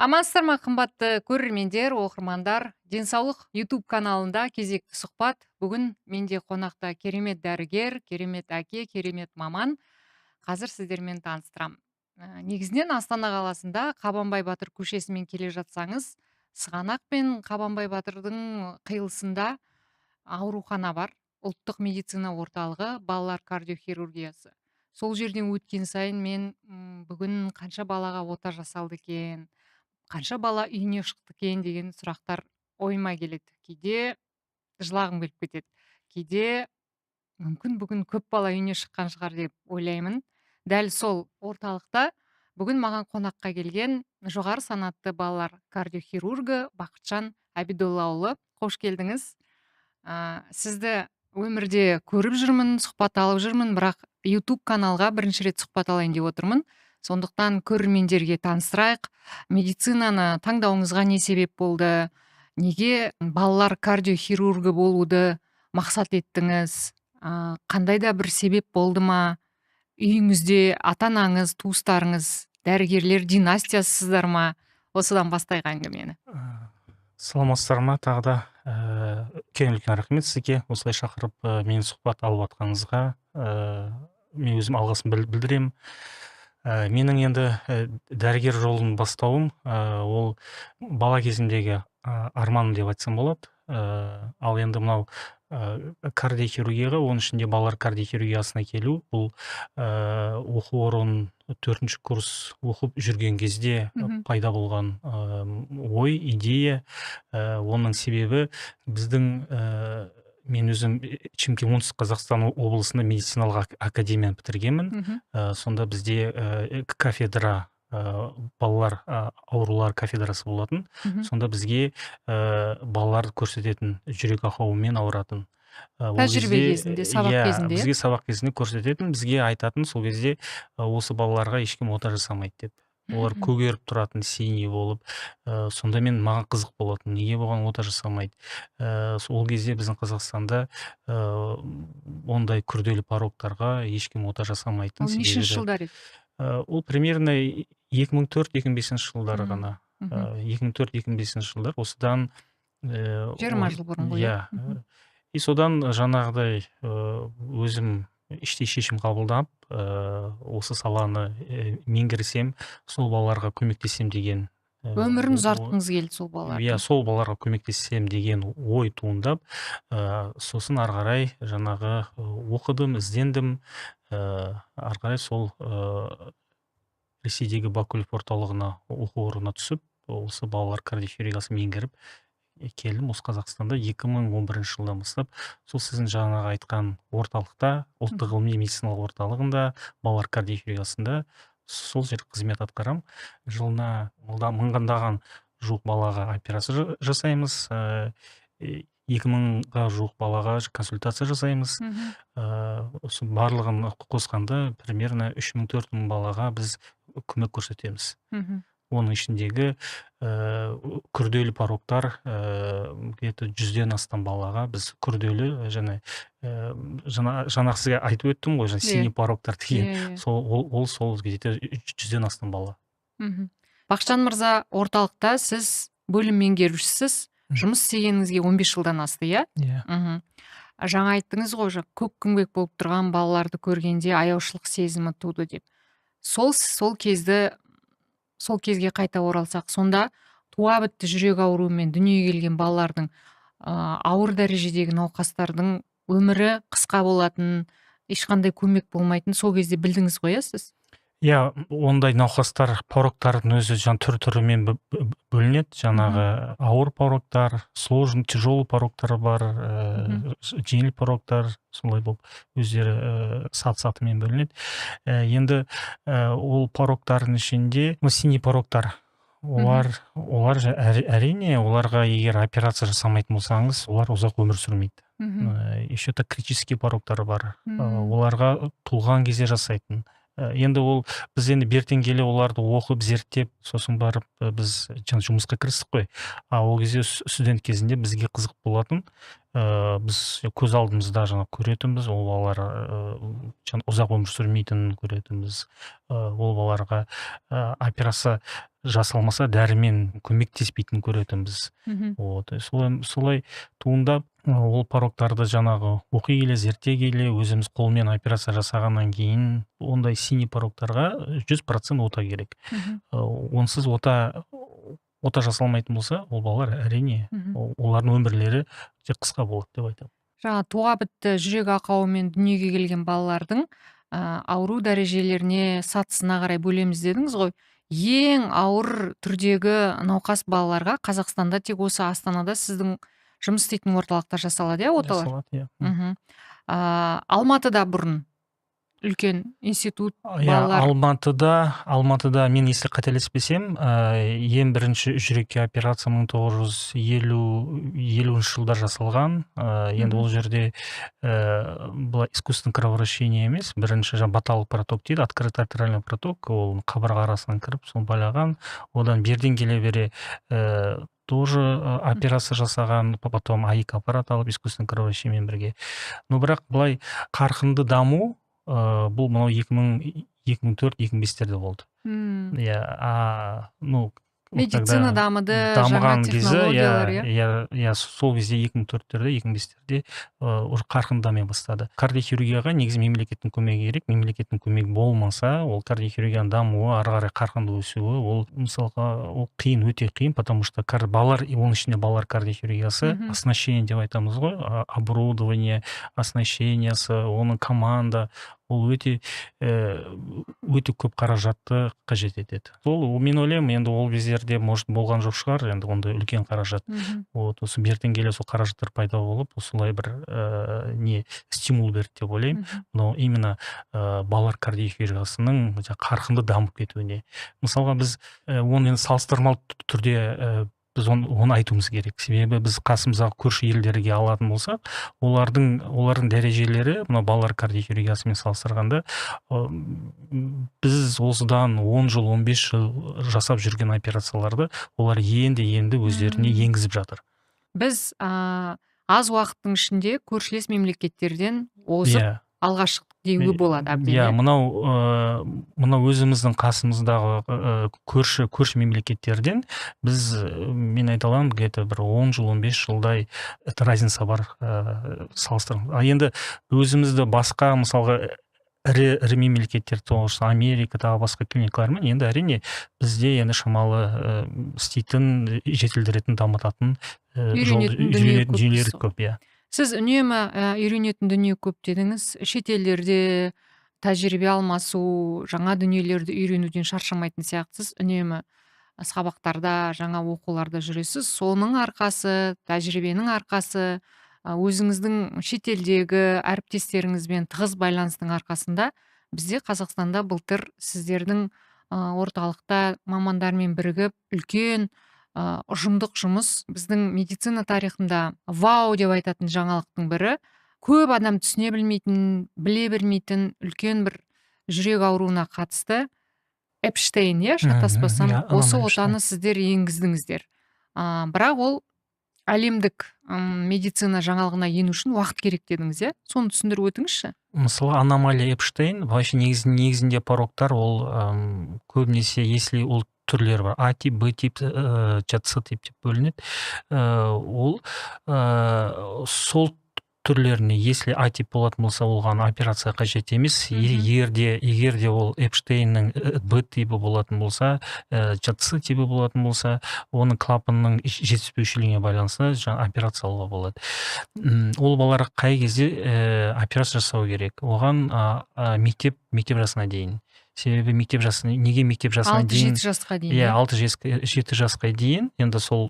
Амансыздар ма, қымбатты көрермендер, оқырмандар. Денсаулық YouTube каналында кезекті сұхбат. Бүгін менде қонақта керемет дәрігер, керемет әке, керемет маман. Қазір сіздермен таныстырам. Негізінен Астана қаласында Қабанбай Батыр көшесімен келе жатсаңыз, Сығанақ пен Қабанбай Батырдың қиылысында аурухана бар. Ұлттық медицина орталығы, балалар кардиохирургиясы. Сол жерден өткен сайын мен бүгін қанша балаға ота жасалды екен, қанша бала үйіне шықты екен деген сұрақтар ойыма келеді. Кейде жылағым келіп кетеді. Кейде мүмкін бүгін көп бала үйіне шыққан шығар деп ойлаймын. Дәл сол орталықта бүгін маған қонаққа келген жоғары санатты балалар кардиохирургы Бақытжан Әбидоллаұлы. Қош келдіңіз. Сізді өмірде көріп жүрмін, сұхбат алып жүрмін, бірақ YouTube каналға бірінші рет сұхбат алайын деп отырмын. Сондықтан көрермендерге таныстырайық. Медицинаны таңдауыңызға не себеп болды? Неге балалар кардиохирургы болуды мақсат еттіңіз? Қандай да бір себеп болды ма? Үйіңізде ата-анаңыз, туыстарыңыз, дәрігерлер династиясыздар ма? Осыдан бастайық әңгімені. Саламатсыздар ма? Тағы да үлкен рахмет сізге осылай шақырып мені сұхбат алып жатқаныңызға. Мен өзім алғысын білдіремін. Менің енді дәрігер жолын бастауым ол бала кезімдегі арманым деп айтсам болады. Ал енді мынау кардиохирургияға, оның ішінде балалар кардиохирургиясына келу, бұл оқу орнын 4-ші курс оқып жүрген кезде пайда болған ой, идея. Оның себебі біздің мен өзім Оңтүстік Қазақстан облысында медициналық академияны бітіргенмін. Сонда бізде кафедра, балалар аурулар кафедрасы болатын. Сонда бізге балаларды көрсететін, жүрек ақауымен ауыратын. Тәжірибе кезінде, сабақ кезінде. Бізге сабақ кезінде көрсететін, бізге айтатын сол кезде осы балаларға ешкім ота жасамайды деп. Олар көгеріп тұратын, синий болып. Сонда маған қызық болатын, неге болған ота жасамайды. Сол кезде біздің Қазақстанда ондай күрделі порогтарға ешкім ота жасамайтын. Ол нешінші жылдар еді? Ол примерно 2004-2005 жылдары ғана. 2004-2005 жылдар. Осыдан 20 жыл бұрын ғой. И содан жаңағыдай өзім іштей шешім қабылдап, осы саланы меңгерсем, сол балаларға көмектесем деген. Өмірін ұзартқыңыз келді сол балалардың. Сол балаларға көмектесем деген ой туындап, сосын ары қарай жаңағы оқыдым, іздендім. Ары қарай сол Ресейдегі Бакулев орталығына оқу орнына түсіп, осы балалар кардиохирургиясын меңгеріп келдім. Осы Қазақстанда 2011 жылдан бастап сол сіздің жаңағы айтқан орталықта, ұлттық ғылыми медициналық орталығында, балалар кардиохирургиясында сол жер қызмет атқарам. Жылына мыңдаған жуық балаға операция жасаймыз, 2000-ға жуық балаға консультация жасаймыз. Осы барлығын қосқанда примерно 3000-4000 балаға біз көмек көрсетеміз. Оның ішіндегі күрделі порогтар где-то 100-ден астам балаға біз күрделі, жаңа сізге айтып өттім ғой, синий порогтар деген, сол где-то 100-ден астам бала. Бақытжан мырза, орталықта сіз бөлім меңгерушісіз, жұмыс істегеніңізге 15 жылдан асты, иә? Жаңа айттыңыз ғой, көп күңбек болып тұрған балаларды көргенде аяушылық сезімі туды деп. Сол кезге қайта оралсақ, сонда туа бітті жүрек ауруымен дүниеге келген балалардың, ауыр дәрежедегі науқастардың өмірі қысқа болатын, ешқандай көмек болмайтын, сол кезде білдіңіз ғой, сіз? Ондай науқастар, порогтардың өзі түр-түрімен бөлінеді. Жаңағы ауыр порогтар, сложный, тяжелый порогтар бар, жеңіл порогтар, солай болып өздері саты-сатымен бөлінеді. Енді ол порогтардың ішінде синий порогтар, олар әрине, оларға егер операция жасамайтын болсаңыз, олар ұзақ өмір сүрмейді. Еще так критический порогтар бар, оларға туылған кезде жасайтын. Енді ол біз бертен келе оларды оқып, зерттеп, сосын барып біз жұмысқа кірістік қой. Ол кезде студент кезінде бізге қызық болатын. біз көз алдымызда жаңа көретінбіз, ол балалар ұзақ өмір сүрмейтінін көретінбіз. Ол балаларға операция жасалмаса дәрімен көмектеспейтінін көретінбіз. Вот, солай туындап, ол пороктарды жаңағы оқи келе, зерттей келе, өзіміз қолмен операция жасағаннан кейін ондай синий пороктарға 100% ота керек. Онсыз ота жасалмайтын болса, ол балалар әрине олардың өмірлері қысқа болады деп айтамын. Жаңа туа бітті жүрек ақауымен дүниеге келген балалардың ауру дәрежелеріне, сатысына қарай бөлеміз дедіңіз ғой. Ең ауыр түрдегі науқас балаларға Қазақстанда тек осы Астанада сіздің жұмыс істейтін орталықта жасалады, оталар? Жасалады, Алматыда бұрын үлкен институт балалар. Алматыда мен если қателеспесем, ең бірінші жүрекке операция 1950 жылдар жасалған. Енді ол жерде бұл искусственный кровообращение емес, бірінші баталық проток дейді, открытый артериальный проток, ол қабырға арасынан кіріп, соны байлаған. Одан берден келе бере тоже операция жасаған, потом АИК аппарат алып, искусственный кровообращениемен бірге. Но бірақ былай қарқынды даму бұл мынау 2004-2005-терде болды. Медицина дамыды, дамыған жаңа технологиялар, сол кезде 2004-терде, 2005-терде уже қарқынды дами бастады. Кардиохирургияға негізі мемлекеттің көмегі керек. Мемлекеттің көмегі болмаса, ол кардиохирургияның дамуы, ары қарай қарқынды өсуі, ол мысалға ол қиын, өте қиын, потому что балалар, оның ішінде балалар кардиохирургиясы, оснащение деп айтамыз ғой, оборудование, оснащениесі, оның команда, ол өте көп қаражатты қажет етеді. Мен ойлаймын, енді ол кездерде может болған жоқ шығар, енді онда үлкен қаражат. Осы бертен келе сол қаражаттар пайда болып, осылай бір стимул берді деп ойлаймын. Но именно балалар кардиохирургиясының қарқынды дамып кетуіне. Мысалға біз оны салыстырмалы түрде біз оны айтуымыз керек. Себебі біз қасымыздағы көрші елдерге алатын болсақ, олардың дәрежелері мына балалар кардиохирургиясымен салыстырғанда, біз осыдан 10 жыл, 15 жыл жасап жүрген операцияларды олар енді өздеріне енгізіп жатыр. Біз аз уақыттың ішінде көршілес мемлекеттерден озып алға шықтық деуге болады әбден. Мынау өзіміздің қасымыздағы көрші мемлекеттерден мен айта аламын, где-то бір 10 жыл, 15 жылдай разница бар салыстырып. Енді өзімізді басқа, мысалға, ірі мемлекеттер, Америка, тағы басқа клиникалармен, енді әрине бізде енді шамалы істейтін, жетілдіретін, дамытатын жүйелер көп. Сіз үнемі үйренетін дүние көп дедіңіз. Шетелдерде тәжірибе алмасу, жаңа дүниелерді үйренуден шаршамайтын сияқтысыз. Үнемі сабақтарда, жаңа оқуларда жүресіз. Соның арқасы, тәжірибенің арқасы, өзіңіздің шетелдегі әріптестеріңізбен тығыз байланыстың арқасында бізде Қазақстанда былтыр сіздердің орталықта мамандармен бірігіп үлкен ұжымдық жұмыс, біздің медицина тарихында вау деп айтатын жаңалықтың бірі, көп адам түсіне білмейтін, біле бермейтін үлкен бір жүрек ауруына қатысты Эпштейн, шатаспасам, осы отаны сіздер енгіздіңіздер. Бірақ ол әлемдік медицина жаңалығына ену үшін уақыт керек дедіңіз, соны түсіндіріп өтіңізші. Мысалы, аномалия Эпштейн, вообще негізінде пороктар, ол көбінесе, если ол түрлері бар, А тип, Б тип, С тип деп бөлінеді. Ол сол түрлеріне, если А тип болатын болса, оған операция қажет емес. Егер де ол Эпштейннің Б типі болатын болса, С типі болатын болса, оның клапанның жетіспеушілігіне байланысты операция алуға болады. Ол балаларға қай кезде операция жасау керек? Оған мектеп жасына дейін. Себебі неге мектеп жасына дейін? 6-7 жасқа дейін. 6-7 жасқа дейін. Енді сол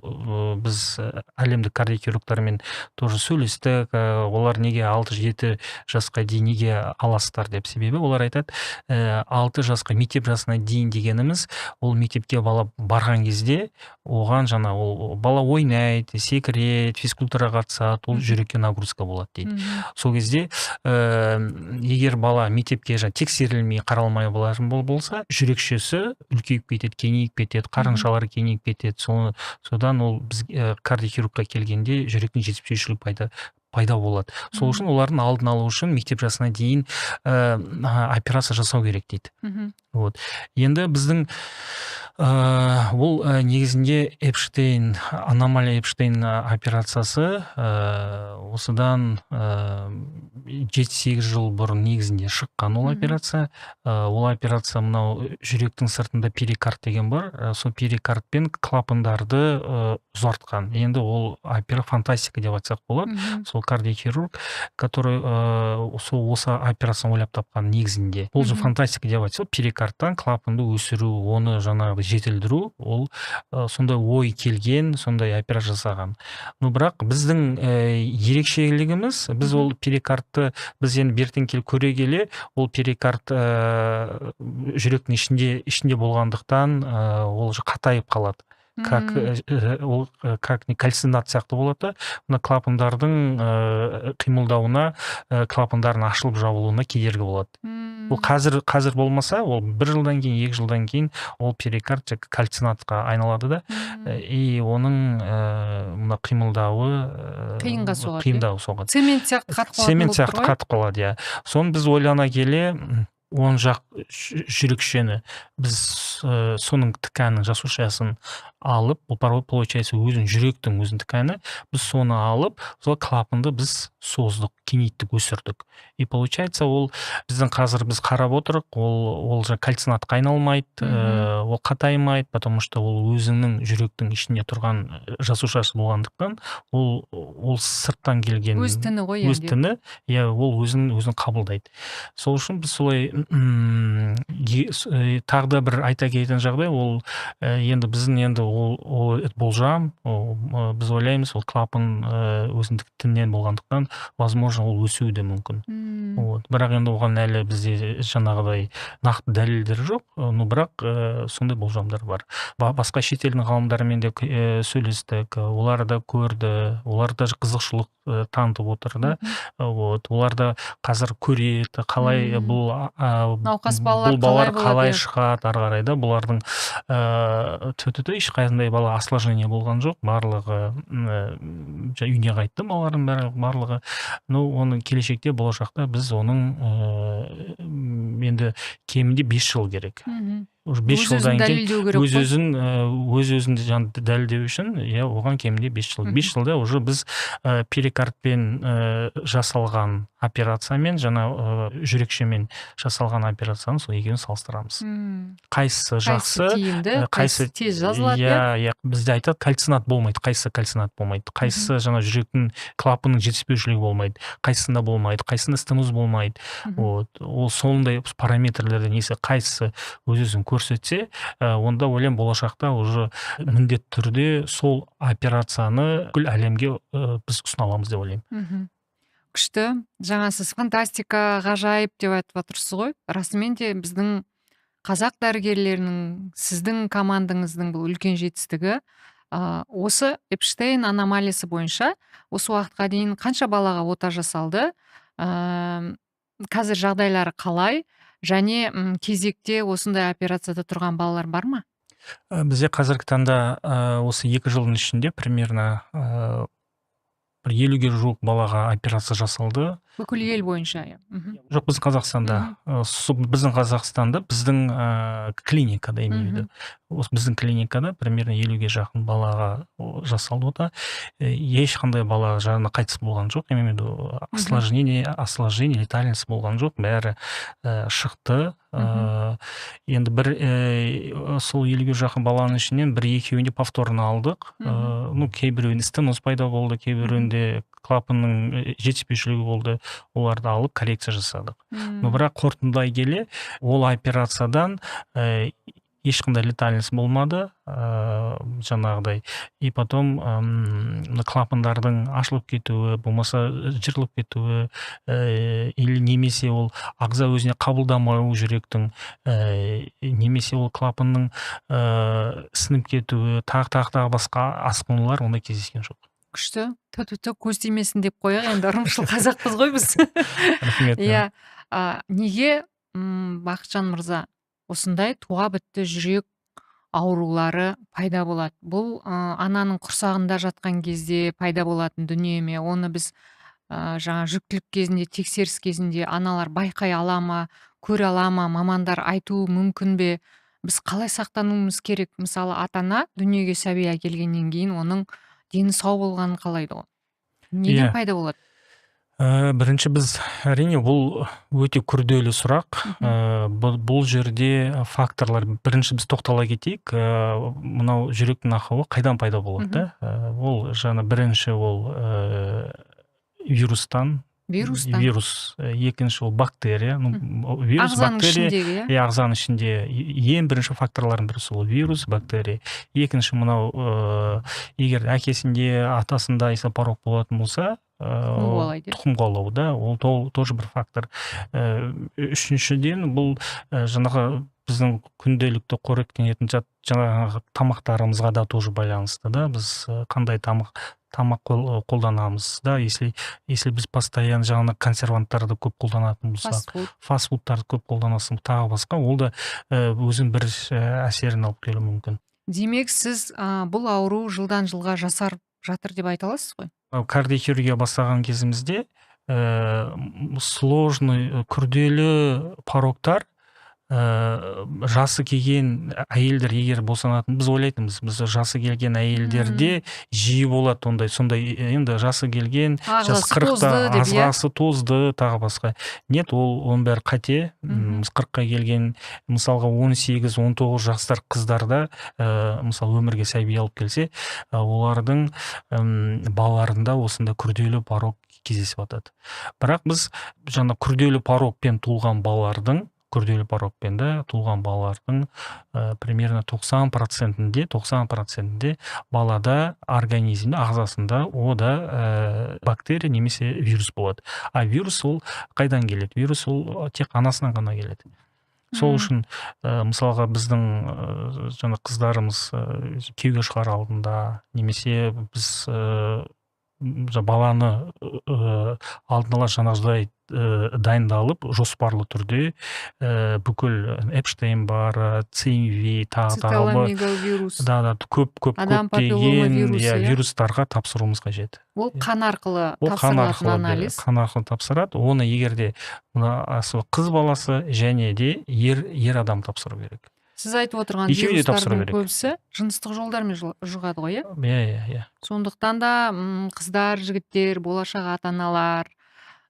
біз әлемдік кардиохирургтармен тоже сөйлестік. Олар неге 6-7 жасқа дейін неге аласыздар деп. Себебі олар айтады, 6 жасқа мектеп жасына дейін дегеніміз, ол мектепке бала барған кезде, оған ол бала ойнайды, секіреді, физкультураға қатысады, ол жүрекке нагрузка болады дейді. Сол кезде егер бала мектепке тексерілмей, қаралмай болса, жүрекшесі үлкейіп кетеді, кеңейіп кетеді, қарыншалары кеңейіп кетеді. Содан ол біз кардиохирургқа келгенде жүректің жетіспеушілігі пайда болады. Сол үшін олардың алдын алу үшін мектеп жасына дейін операция жасау керек дейді. Вот. Енді біздің ол негізінде аномалия Эпштейн операциясы осыдан 7-8 жыл бұрын негізінде шыққан ол операция. Ол операция мынау жүректің сыртында перикард деген бар. Сол перикардпен клапандарды ұзартқан. Енді ол фантастика деп айтсақ болады. Сол кардиохирург, который осы операцияны ойлап тапқан негізінде. Ол же фантастика деп айтса, перикардтан клапанды өсіру, оны жаңағы жетілдіру, ол сондай ой келген, сондай операция жасаған. Но бірақ біздің ерекшелігіміз, біз ол перикардты біз енді бертін келіп көре келе, ол перикард жүректің ішінде болғандықтан ол же қатайып қалады. Как кальцинат сияқты болады. Мына клапандардың қимылдауына, клапандардың ашылып жабылуына кедергі болады. Ол қазір болмаса, ол 1 жылдан кейін, 2 жылдан кейін ол перикард кальцинатқа айналады да, и оның мына қимылдауы қиынға соғады. Цемент сияқты қатып қалады, иә. Соны біз ойлана келе, оң жақ жүрекшені біз соның тканның жасушасын алып, получается жүректің өзінің тканы, біз соны алып, сол клапанды біз создық, кеңейттік, өсірдік. И получается ол біздің қазір біз қарап отырық, ол же кальцинатқа айналмайды, ол қатаймайды, потому что ол өзінің жүректің ішінде тұрған жасушасы болғандықтан, ол сырттан келген өз тіні ғой, өз тіні, ол өзін қабылдайды. Сол үшін біз солай тағы да бір айта кететін жағдай, ол енді біздің ол болжам, біз ойлаймыз, ол клапан өзіндік тіннен болғандықтан, возможно, ол өсуі де мүмкін. Бірақ енді оған әлі бізде жаңағыдай нақты дәлелдер жоқ, но бірақ сондай болжамдар бар. Басқа шетелдің ғалымдарымен де сөйлестік, олар да көрді, олар да қызықшылық танытып отыр да. Олар да қазір көреді, қалай бұл балалар қалай шығады ары қарай да. Бұлардың ешқандай бала осложнение болған жоқ, барлығы үйіне қайтты, балалардың барлығы. Но оның келешекте, болашақта біз оның енді кемінде 5 жыл керек. 5 жылдан кейін өз-өзін дәлелдеу үшін, оған кемінде 5 жыл. 5 жылда уже біз перикардпен жасалған операциямен, жаңа жүрекшемен жасалған операцияны сол екеуін салыстырамыз. Қайсысы жақсы, қайсысы тез жазылады? Бізде айтады, кальцинат болмайды, қайсысы кальцинат болмайды, қайсысы жаңа жүректің клапанның жетіспеушілігі болмайды, қайсысында болмайды, қайсысында стеноз болмайды. Ол сондай параметрлерді несі, қайсысы өз-өзін көрсетсе, онда ойлаймын, болашақта уже міндетті түрде сол операцияны бүкіл әлемге біз ұсына аламыз деп ойлаймын. Күшті. Жаңа сіз фантастика, ғажайып деп айтып отырсыз ғой. Расымен де біздің қазақ дәрігерлерінің, сіздің командаңыздың бұл үлкен жетістігі, осы Эпштейн аномалиясы бойынша осы уақытқа дейін қанша балаға ота жасалды, қазір жағдайлары қалай, және кезекте осындай операцияда тұрған балалар бар ма? Бізде қазіргі таңда осы 2 жылдың ішінде примерно 50-ге жуық балаға операция жасалды. Бүкіл ел бойынша? Жоқ, біздің Қазақстанда. Біздің Қазақстанда, біздің клиникада емейді. Біздің клиникада примерно 50-ге жақын балаға жасалды ота. Ешқандай бала жағына қайтыс болған жоқ. Осложнение, летальность болған жоқ. Бәрі шықты. Енді сол 50-ге жақын баланың ішінен 1-2-еуінде повторно алдық. Кейбіреуінде стеноз пайда болды, кейбіреуінде клапанның жетіспеушілігі болды, оларды алып коррекция жасадық. Но бірақ қорытындылай келе, ол операциядан ешқандай летальность болмады, жаңағыдай. И потом клапандардың ашылып кетуі, болмаса жырылып кетуі, или немесе ол ағза өзіне қабылдамауы жүректің, немесе ол клапанның сынып кетуі, тағы басқа асқынулар онда кездескен жоқ. Күшті. Көз тимесін деп қояқ, енді ырымшыл қазақпыз ғой біз. Рахмет. Неге, Бақытжан мырза, осындай туа бітті жүрек аурулары пайда болады. Бұл ананың құрсағында жатқан кезде пайда болатын дүние ме? Оны біз жаңа жүктілік кезінде, тексеріс кезінде аналар байқай ала ма, көре ала ма, мамандар айтуы мүмкін бе? Біз қалай сақтануымыз керек? Мысалы, ата-ана дүниеге сәби әкелгеннен кейін оның дені сау болғанын қалайды ғой. Неден Иә. пайда болады? Бірінші біз әрине бұл өте күрделі сұрақ. Бұл жерде факторлар, бірінші біз тоқтала кетейік. Мынау жүректің ақауы қайдан пайда болады? Ол жаңа бірінші ол вирустан. Вирус, екінші ол бактерия. Вирус, бактерия, ағзаның ішінде ең бірінші факторлардың бірісі ол вирус, бактерия. Екінші мынау егер әкесінде, атасында порок болатын болса, тұқым қуалау, да, ол тоже бір фактор. Үшіншіден бұл жаңағы біздің күнделікті қоректенетін жаңағы тамақтарымызға да тоже байланысты, да. Біз қандай тамақ қолданамыз, да. Если біз постоянно жаңағы консерванттарды көп қолданатын болсақ, фастфудтарды көп қолданасың, тағы басқа, ол да өзін бір әсерін алып келуі мүмкін. Демек, сіз бұл ауру жылдан жылға жасарып жатыр деп айта аласыз ғой? Кардиохирургия бастаған кезімізде сложный, күрделі пороктар жасы келген әйелдер егер босанатын, біз ойлайтынбыз, біз жасы келген әйелдерде жиі болады сондай, енді жасы келген, жасы 40-та, ағзасы тозды, тағы басқа. Нет, оның бәрі қате. 40-қа келген, мысалға 18-19 жастар қыздарда, мысалы өмірге сәби алып келсе, олардың балаларында осында күрделі порок кездесіп жатады. Бірақ біз жаңа күрделі порокпен туылған балалардың примерно 90%-де балада, организмде, ағзасында ода бактерия немесе вирус болады. А вирус ол қайдан келеді? Вирус ол тек анасынан ғана келеді. Сол үшін мысалға біздің жаңа қыздарымыз күйеуге шығар алдында, немесе біз баланы алдын ала жаңағыдай дайындалып, жоспарлы түрде бүкіл Эпштейн бар, ЦМВ, цитоламегалвирус, көптеген вирустарға тапсыруымыз қажет. Ол қан арқылы тапсырылатын анализ. Қан арқылы тапсырады. Оны егерде қыз баласы және де ер адам тапсыру керек. Сіз айтып отырған вирустардың көбісі жыныстық жолдармен жұғады ғой, иә? Сондықтан да қыздар, жігіттер, болашақ ата-аналар,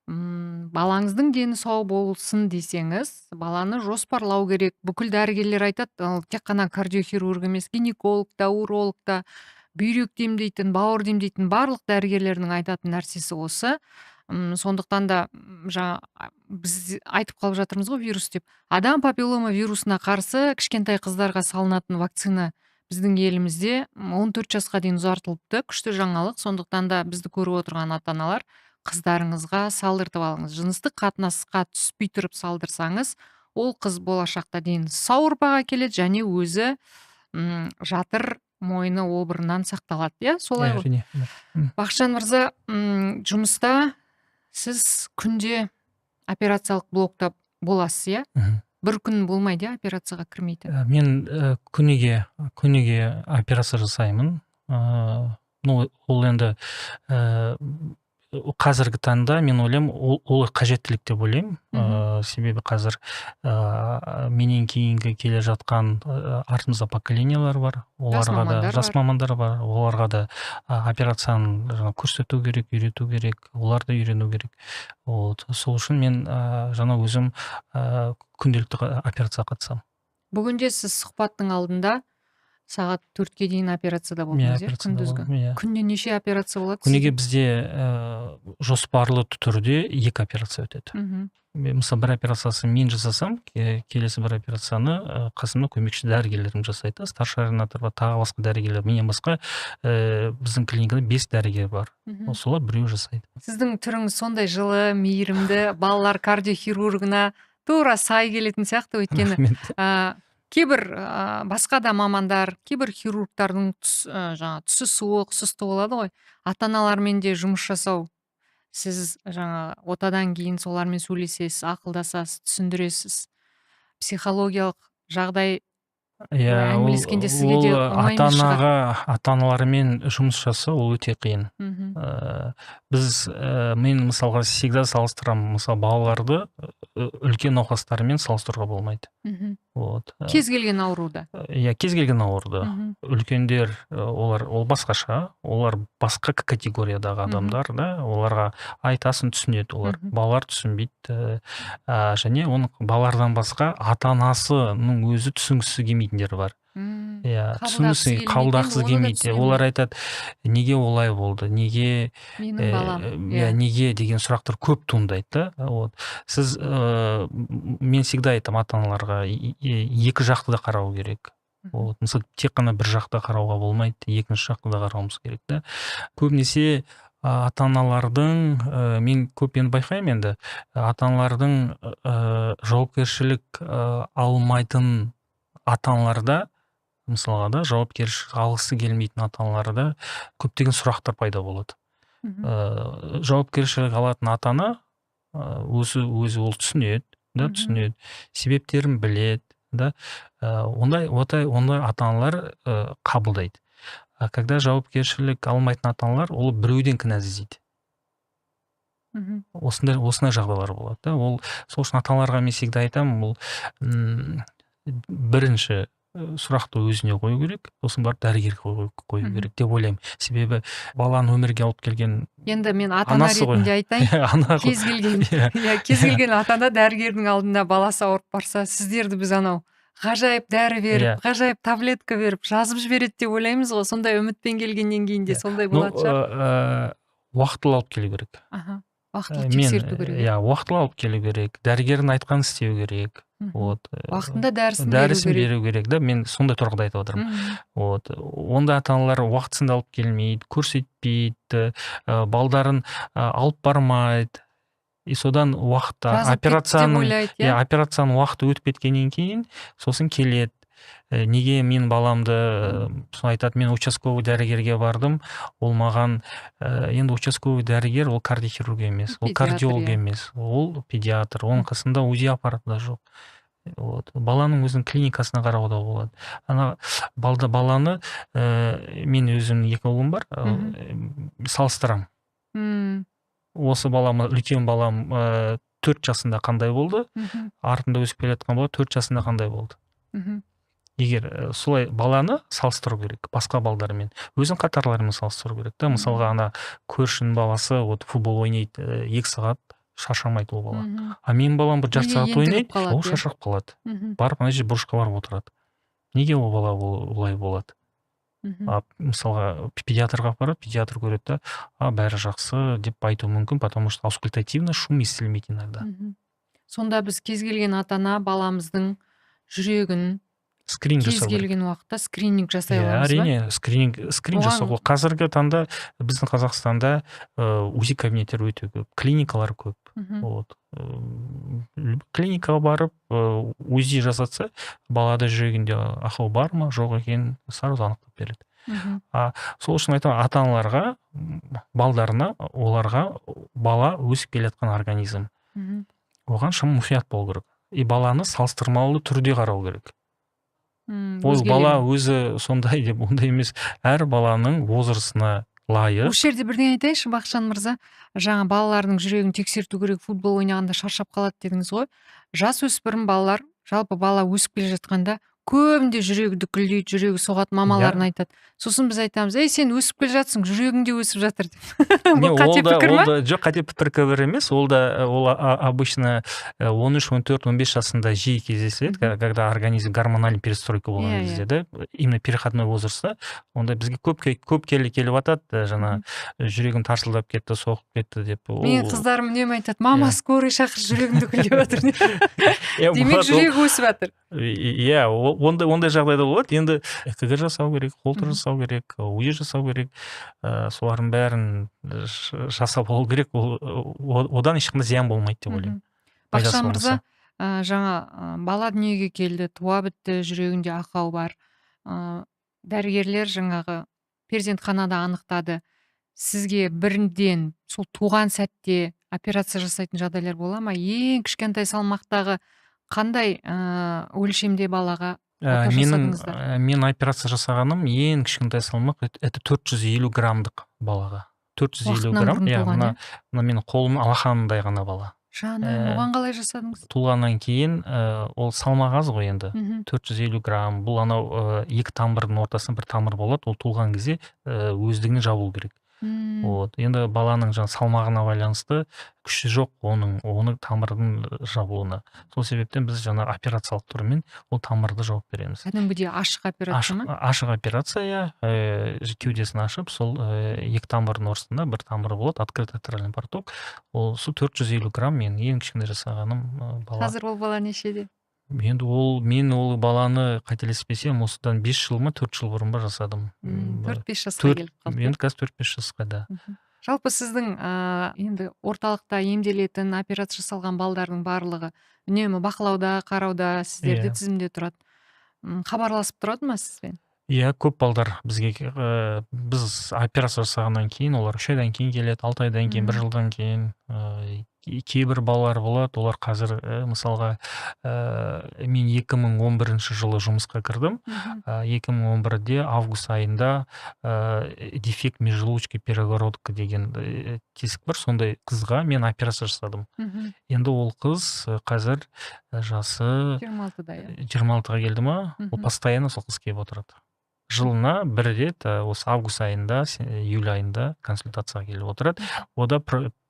балаңыздың дені сау болсын десеңіз, баланы жоспарлау керек. Бүкіл дәрігерлер айтады, тек қана кардиохирург емес, гинеколог та, уролог та, бүйрек демдейтін, бауыр демдейтін барлық дәрігерлердің айтатын нәрсесі осы. Сондықтан да біз айтып қалып жатырмыз ғой, вирус деп. Адам папиллома вирусына қарсы кішкентай қыздарға салынатын вакцина біздің елімізде 14 жасқа дейін ұзартылыпты. Күшті жаңалық. Сондықтан да бізді көріп отырған ата-аналар, қыздарыңызға салдыртып алыңыз. Жыныстық қатынасқа түспей тұрып салдырсаңыз, ол қыз болашақта дені сау ұрпақ әкеледі және өзі жатыр мойны обырынан сақталады, иә? Солай ғой. Бақытжан мырза, жұмыста сіз күнде операциялық блокта боласыз, иә? Бір күн болмайды, операцияға кірмейді. Мен күніге операция жасаймын. Ол енді қазіргі таңда мен ойлаймын, ол қажеттілік деп ойлаймын. Себебі қазір менен кейінгі келе жатқан артымызда поколениялар бар, оларға да жас мамандар бар, оларға да операцияны көрсету керек, үйрету керек, олар да үйрену керек. Сол үшін мен жаңа өзім күнделікті операцияға қатысамын. Бүгінде сіз сұхбаттың алдында сағат 4-ке дейін операцияда болдыңыз, күндізгі. Күнде неше операция болады? Күніге бізде жоспарлы түрде 2 операция өтеді. Мысалы, бір операциясы мен жасасам, келесі бір операцияны қасымда көмекші дәрігерлерім жасайды. Старший ординатор бар, тағы басқа дәрігерлер. Менен басқа біздің клиникада 5 дәрігер бар. Солар біреу жасайды. Сіздің түріңіз сондай жылы, мейірімді, балалар кардиохирургына тура сай келетін сияқты, өйткені кейбір басқа да мамандар, кейбір хирургтардың түсі суық, сұсты болады ғой. Ата-аналармен де жұмыс жасау. Сіз отадан кейін солармен сөйлесесіз, ақылдасасыз, түсіндіресіз. Психологиялық жағдай Иә, әңгімелескенде сізге де оңай емес шығар. ата-аналармен жұмыс жасау ол өте қиын. Мгм. Мен мысалға всегда салыстырамын, мысалы балаларды үлкен науқастармен салыстыруға болмайды. Мгм. Вот. Кез келген ауруда. Иә, кез келген ауырды. Мгм. Үлкендер, ол басқаша, олар басқа категориядағы адамдар, да, оларға айтасын түсінеді олар. Мгм. Балалар түсінбейді. Және оның балалардан басқа ата-анасының өзі түсінгісі келмейтіндері бар. Иә, Қабылдағысы қабылдағысы оны да келмейді. түсінемін Олар дейді. айтады, неге олай болды, неге Менің балам. иә, неге деген сұрақтар көп туындайды, да. Вот. Сіз, мен всегда айтамын ата-аналарға, екі жақты да қарау керек. Вот. Мысалы, тек қана бір жақты қарауға болмайды, екінші жақты да қарауымыз керек, да. Көбінесе ата-аналардың, мен көп енді байқаймын енді, ата-аналардың жауапкершілік алмайтын ата-аналарда, мысалға да, жауапкершілік алғысы келмейтін ата-аналарда көптеген сұрақтар пайда болады. Жауапкершілік алатын ата-ана өзі ол түсінеді, да, түсінеді, себептерін біледі, да. Ондай ата-аналар қабылдайды. Когда жауапкершілік алмайтын ата-аналар, ол біреуден кінә іздейді. Осындай жағдайлар болады, да. Сол үшін ата-аналарға мен всегда айтамын, ол бірінші сұрақты өзіне қою керек, сосын барып дәрігерге қою керек деп ойлаймын. Себебі баланы өмірге алып келген енді мен ата-ана ретінде айтайын. Кез келген ата-ана дәрігердің алдында баласы ауырып барса, сіздерді біз анау ғажайып дәрі беріп, ғажайып таблетка беріп жазып жібереді деп ойлаймыз ғой. Сондай үмітпен келгеннен кейін де сондай болады шығар. Уақытылы алып келу керек. Уақытылы тексерту керек. Иә, уақытылы алып келу керек. Дәрігердің айтқанын істеу керек. Уақытында дәрісін беру керек, да. Мен сондай тұрғыда айтып отырмын. Онда ата-аналар уақытысында алып келмейді, көрсетпейді, балдарын алып бармайды. И содан уақытта операцияның уақыты өтіп кеткеннен кейін сосын келеді. Неге мен баламды, айтады, мен участковый дәрігерге бардым, ол маған, енді участковый дәрігер ол кардиохирург емес, ол кардиолог емес, ол педиатр, оның қасында УЗИ аппараты да жоқ. Баланың өзінің клиникасына қарауға да болады. Баланы, мен өзім 2 ұлым бар, салыстырам. Осы балам, үлкен балам 4 жасында қандай болды, артында өсіп келе жатқан бала 4 жасында қандай болды. Егер солай баланы салыстыру керек, басқа балдармен, өзің қатарларымен салыстыру керек, да. Мысалға, ана көршінің баласы футбол ойнайды 2 сағат, шаршамайды ол бала. Менің балам 1 жарты сағат ойнайды, ол шаршап қалады. Барып ана жерде бұрышқа барып отырады. Неге ол бала олай болады? Мысалға, педиатрға апарады, педиатр көреді, бәрі жақсы деп айту мүмкін, потому что аускультативно шум естілмейді иногда. Сонда біз кез келген ата-ана баламыздың жүрегін кез келген уақытта скрининг жасай аламыз ба? Әрине, скрининг жасауға. Қазіргі таңда біздің Қазақстанда УЗИ кабинеттері өте көп, клиникалар көп. Клиникаға барып УЗИ жасатса, балада жүрегінде ақау бар ма, жоқ екенін сразу анықтап береді. Сол үшін айтамын, ата-аналарға, балдарына, оларға бала өсіп келе жатқан организм. Оған шын мұқият болу керек. И баланы салыстырмалы түрде қарау керек. Ол бала өзі сондай деп, ондай емес. Әр баланың возрастына лайық. Осы жерде бірден айтайыншы, Бақытжан мырза, жаңа балалардың жүрегін тексерту керек, футбол ойнағанда шаршап қалады дедіңіз ғой. Жасөспірім балалар, жалпы бала өсіп келе жатқанда көбінде жүрегі дүкілдейді, жүрегі соғады, мамаларын айтады. Сосын біз айтамыз, сен өсіп келе жатсың, жүрегің де өсіп жатыр деп. Бұл қате пікір ма? Жоқ, қате пікір емес. Ол обычно 13, 14, 15 жасында жиі кездеседі, когда организм гормональный перестройка болған кезде, да, именно переходной возрастта, онда бізге көп келіп атады, жаңа жүрегім тарсылдап кетті, соғып кетті деп. Мен қыздарым үнемі айтады, мама, скорый шақыр, жүрегім дүкілдеп жатыр. Демек жүрегі өсіп жатыр. Иә, ондай жағдайда болады. Енді ЭКГ жасау керек, холтер жасау керек, УЗИ жасау керек. Солардың бәрін жасап алу керек. Одан ешқандай зиян болмайды деп ойлаймын. Бақытжан мырза, жаңа бала дүниеге келді, туа бітті, жүрегінде ақау бар. Дәрігерлер жаңағы перзентханада анықтады. Сізге бірден сол туған сәтте операция жасайтын жағдайлар бола ма? Ең кішкентай салмақтағы Қандай өлшемде балаға ота жасадыңыздар? Мен операция жасағаным ең кішкентай салмақ это 450 граммдық балаға. 450 Уақытынан грамм, бұрын туған, мына менің қолым алақанымдай ғана бала. Жаным, оған қалай жасадыңыз? Туғаннан кейін ол салмақ аз ғой енді. 450 грамм. Бұл анау екі тамырдың ортасында бір тамыр болады. Ол туылған кезде өздігінен жабылу керек. Вот. Енді баланың салмағына байланысты күші жоқ оны тамырдың жабуына. Сол себептен біз операциялық түрмен ол тамырды жауып береміз. Кәдімгідей ашық операция ма? Ашық операция, кеудесін ашып, сол екі тамырдың ортасында бір тамыр болады, открытый тетральный проток. Ол 450 грамм мен ең кішкентай жасағаным бала. Қазір ол бала нешеде? Енді мен ол баланы қателеспесем, осыдан 5 жыл ма 4 жыл бұрын ба жасадым. 4-5 жасқа келіп қалды. Енді қазір 4-5 жасқа, да. Жалпы сіздің енді орталықта емделетін, операция жасалған балдардың барлығы үнемі бақылауда, қарауда, сіздерде тізімде тұрады. Хабарласып тұрады ма сізбен? Иә, көп балдар бізге, біз операция жасағаннан кейін, олар 3 айдан кейін келеді, 6 айдан кейін, 1 жылдан кейін. Кейбір балалар болады, олар қазір, мысалға, мен 2011 жылы жұмысқа кірдім. 2011-де август айында дефект межжелудочной перегородка деген тесік бар, сондай қызға мен операция жасадым. Енді ол қыз қазір жасы 26-ға келді ма, ол постоянно сол қыз келіп отырады. Жылына бір рет осы август айында, июль айында консультацияға келіп отырады. Ода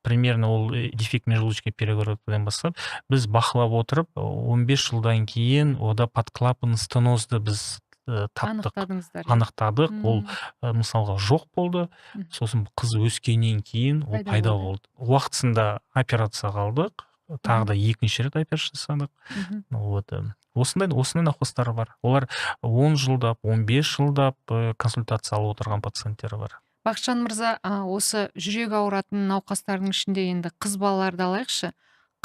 примерно ол дефект межжелудочной перегородкадан бастап, біз бақылап отырып, 15 жылдан кейін ода подклапанный стенозды біз анықтадық. Ол мысалға жоқ болды. Сосын қыз өскеннен кейін ол пайда болды. Уақытысында операция қалдық. Тағы да екінші рет операция жасадық. Осындай науқастар бар. Олар 10 жылдап, 15 жылдап консультация алып отырған пациенттер бар. Бақытжан мырза, осы жүрек ауыратын науқастардың ішінде енді қыз балаларды алайықшы.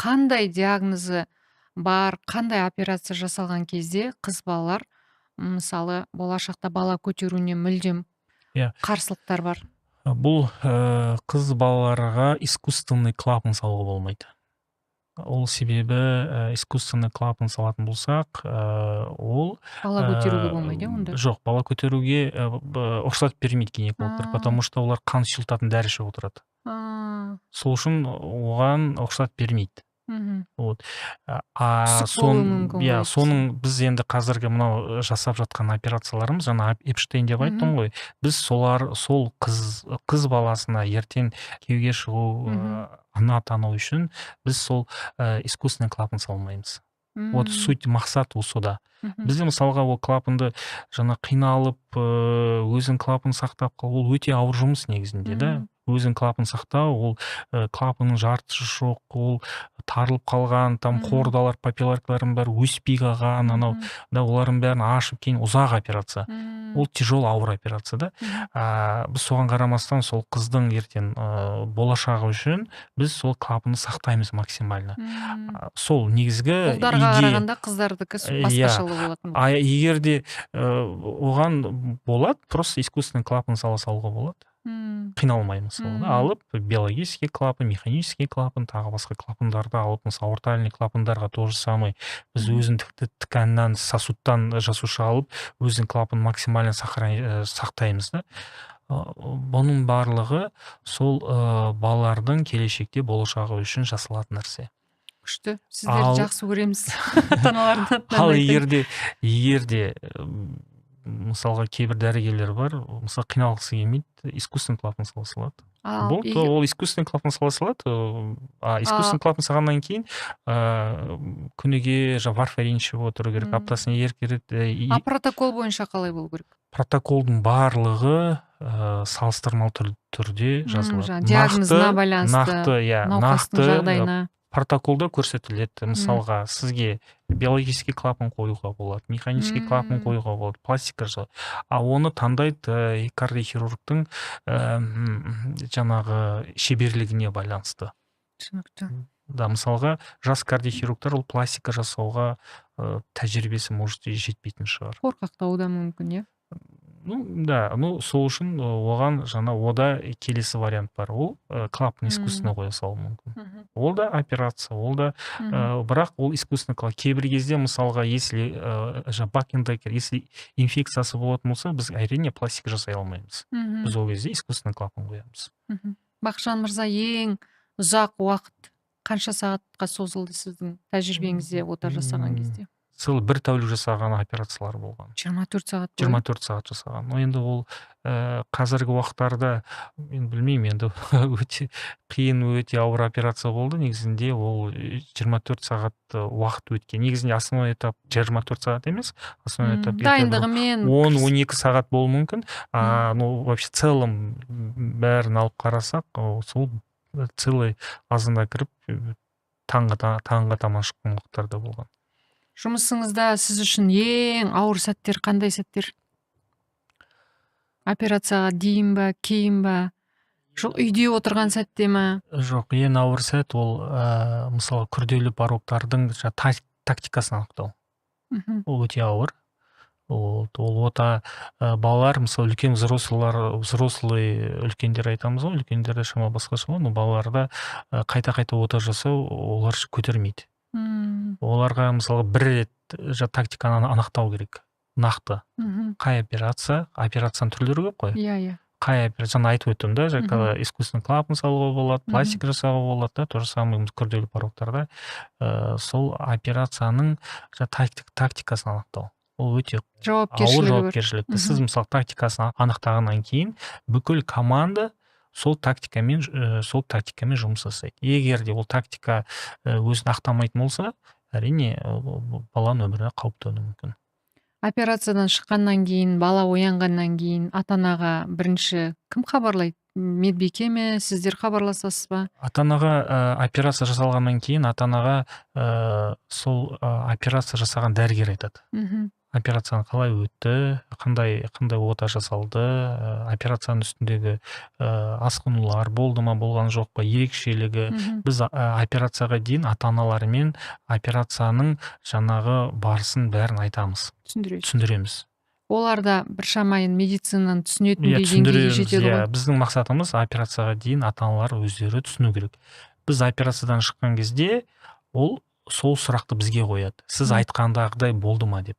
Қандай диагнозы бар, қандай операция жасалған кезде қыз балалар, мысалы, болашақта бала көтеруіне мүлдем қарсылықтар бар? Бұл қыз балаларға искусственный клапан салуға болмайды. Ол себебі искусственный клапан салатын болсақ, ол бала көтеруге болмайды, онда? Жоқ, бала көтеруге рұқсат бермейді гинекологтар, потому что олар қан сұйылтатын дәрі ішіп отырады. Сол үшін оған рұқсат бермейді. Соның біз енді қазіргі мынау жасап жатқан операцияларымыз, жаңа Эпштейн деп айттым ғой, біз сол қыз баласына ертең күйеуге шығу, ана атану үшін біз сол искусственный клапан салмаймыз. Вот суть, мақсат осыда. Бізде мысалға ол клапанды қиналып, өзін клапан сақтап қалу, ол өте ауыр жұмыс негізінде, да? Өзін клапан сақтау, ол клапанның жартысы жоқ, ол тарылып қалған, там қордалар, папилларкалардың бәрі өспей қалған, анау, да, олардың бәрін ашып, кейін ұзақ операция. Ол тяжелый ауыр операция, да? Біз соған қарамастан сол қыздың ертең болашағы үшін біз сол клапанды сақтаймыз максимально. Сол негізгі ұлдарға қарағанда қыздардікі басқашылы болатын. Егер де оған болады, просто искусственный клапан салуға болады. Қиналмаймыз. Алып, биологический клапан, механический клапан, тағы басқа клапандарды алып, мысалы, ортальный клапандарға тоже самый. Біз өзін тканнан, сосудтан жасуша алып, өзін клапан максимально сақтаймыз, да? Бұның барлығы сол балалардың келешекте болашағы үшін жасалатын нәрсе. Күшті. Сіздер жақсы көреміз. Таналардан. Ал егерде мысалға кейбір дәрігерлер бар, мысалы қиналғысы келмейді, искусственный клапан сала салады. Ол искусственный клапан сала салады, искусственный клапан салғаннан кейін күніге варфарин ішіп отыру керек, аптасына екі рет. Протокол бойынша қалай болу керек? Протоколдың барлығы салыстырмалы түрде жазылады. Диагнозына байланысты, науқастың жағдайына. Протоколда көрсетіледі. Мысалға, сізге биологический клапан қоюға болады, механический клапан қоюға болады, пластика жасалады. Оны таңдайды кардиохирургтың жаңағы шеберлігіне байланысты. Түсінікті. Да, мысалға, жас кардиохирургтар ол пластика жасауға тәжірибесі может жетпейтін шығар. Қорқақтауы да мүмкін, е? Да, сол үшін оған жаңа ода келесі вариант бар. Ол клапан искусственно қоя салу мүмкін. Ол да операция, ол да бірақ ол искусственно клапан. Кейбір кезде мысалға, если бакендекер, если инфекциясы болатын болса, біз әрине пластик жасай алмаймыз. Біз ол кезде искусственно клапан қоямыз. Бақытжан мырза, ең ұзақ уақыт қанша сағатқа созылды сіздің тәжірибеңізде ота жасаған кезде? Бір тәулік жасаған операциялар болған. 24 сағат? 24 сағат жасаған. Енді ол қазіргі уақыттарда, мен білмеймін, енді өте қиын, өте ауыр операция болды. Негізінде ол 24 сағат уақыт өткен. Негізінде основной этап 24 сағат емес, основной этап дайындығымен 10-12 сағат болуы мүмкін. Вообще целым бәрін алып қарасақ, сол целый азында кіріп, таңға таман шыққан уақыттарда болған. Жұмысыңызда сіз үшін ең ауыр сәттер қандай сәттер? Операцияға дейін ба, кейін ба? Жоқ, үйде отырған сәтте ма? Жоқ, ең ауыр сәт ол мысалы күрделі порогтардың тактикасын анықтау. Ол өте ауыр. Ол ота балалар, мысалы үлкен взрослый үлкендер айтамыз ғой, үлкендерде шама басқаша ғой, но балаларда қайта ота жасау олар көтермейді. Оларға мысалы бір рет тактиканы анықтау керек. Нақты. Қай операцияның түрлері көп қой. Иә. Қай жаңа айтып өттім да, искусственно клапан салуға болады, пластик жасауға болады да, то же самое күрделі порогтарда сол операцияның тактикасын анықтау. Ол өте ауыр жауапкершілікті. Сіз мысалы тактикасын анықтағаннан кейін бүкіл команда сол тактикамен жұмыс жасайды. Егер де ол тактика өзін ақтамайтын болса, әрине баланың өміріне қауіп төнуі мүмкін. Операциядан шыққаннан кейін, бала оянғаннан кейін ата-анаға бірінші кім хабарлайды? Медбике ме, сіздер хабарласасыз ба? Ата-анаға операция жасалғаннан кейін ата-анаға сол операция жасаған дәрігер айтады. Операцияны қалай өтті, қандай ота жасалды, операцияның үстіндегі асқынулар болды ма, болған жоқ па, ерекшелігі. Біз операцияға дейін ата-аналармен операцияның жаңағы барысын бәрін айтамыз, түсіндіреміз. Оларда біршама медицинаны түсінетіндей деңгейге жетеді ғой. Біздің мақсатымыз операцияға дейін ата-аналар өздері түсіну керек. Біз операциядан шыққан кезде ол сол сұрақты бізге қояды. Сіз айтқандағыдай болды ма деп.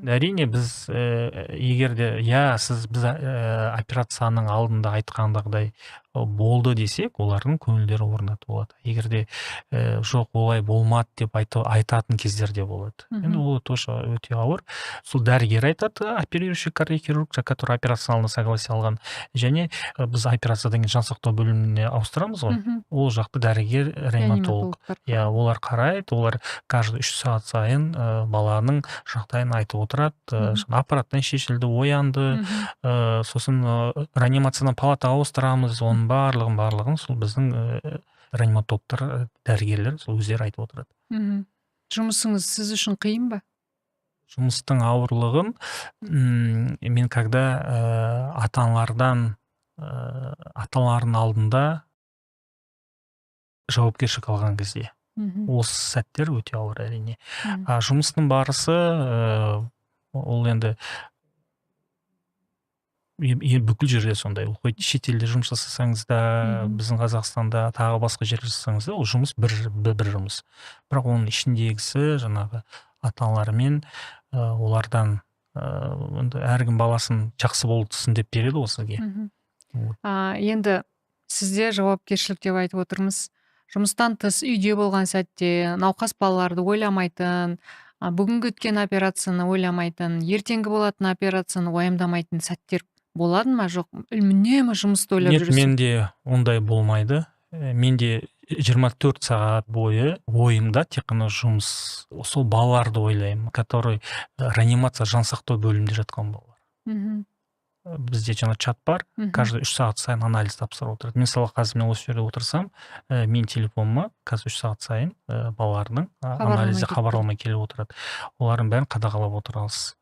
Әрине біз егер де біз операцияның алдында айтқандағыдай болды десек, олардың көңілдері орнату болады. Егер де жоқ, олай болмады деп айтатын кездерде болады. Енді ол тоже өте ауыр. Сол дәрігер айтады, оперирующий кардиохирург, который операцияны согласие алған. Және біз операциядан кейін жансақтау бөліміне ауыстырамыз ғой. Ол жақты дәрігер, реаниматолог. Олар қарайды, олар каждый 3 сағат сайын баланың жағдайын айтып отырады. Аппараттан шешілді, оянды. Сосын реанимациядан палатаға ауыстырамыз. Оның барлығын сол біздің реаниматологтар, дәрігерлер сол өздері айтып отырады. Жұмысыңыз сіз үшін қиын ба? Жұмыстың ауырлығын мен когда ата-аналардың алдында жауапкершілік алған кезде, осы сәттер өте ауыр әрине. Жұмыстың барысы ол енді бүкіл жерде сондай. Шетелде жұмыс жасасаңыз да, біздің Қазақстанда тағы басқа жерде жасасаңыз да, ол жұмыс бір жұмыс. Бірақ оның ішіндегісі жаңағы ата-аналармен олардан әркім баласын жақсы болды түсіндіріп береді ғой сізге. Енді сізде жауапкершілік деп айтып отырмыз. Жұмыстан тыс үйде болған сәтте науқас балаларды ойламайтын, бүгінгі өткен операцияны ойламайтын, ертеңгі болатын операцияны уайымдамайтын сәттер болады ма, жоқ? Үнемі жұмысты ойлап жүрсіз? Нет, менде ондай болмайды. Менде 24 сағат бойы ойымда тек қана жұмыс, сол балаларды ойлаймын, который реанимация жансақтау бөлімінде жатқан балалар. Бізде жаңа чат бар, каждый 3 сағат сайын анализ тапсырып отырады. Мысалы, қазір мен осы жерде отырсам, мен телефоныма қазір 3 сағат сайын балалардың анализі хабарлама келіп отырады. Олардың бәрін қадағалап отырасыз.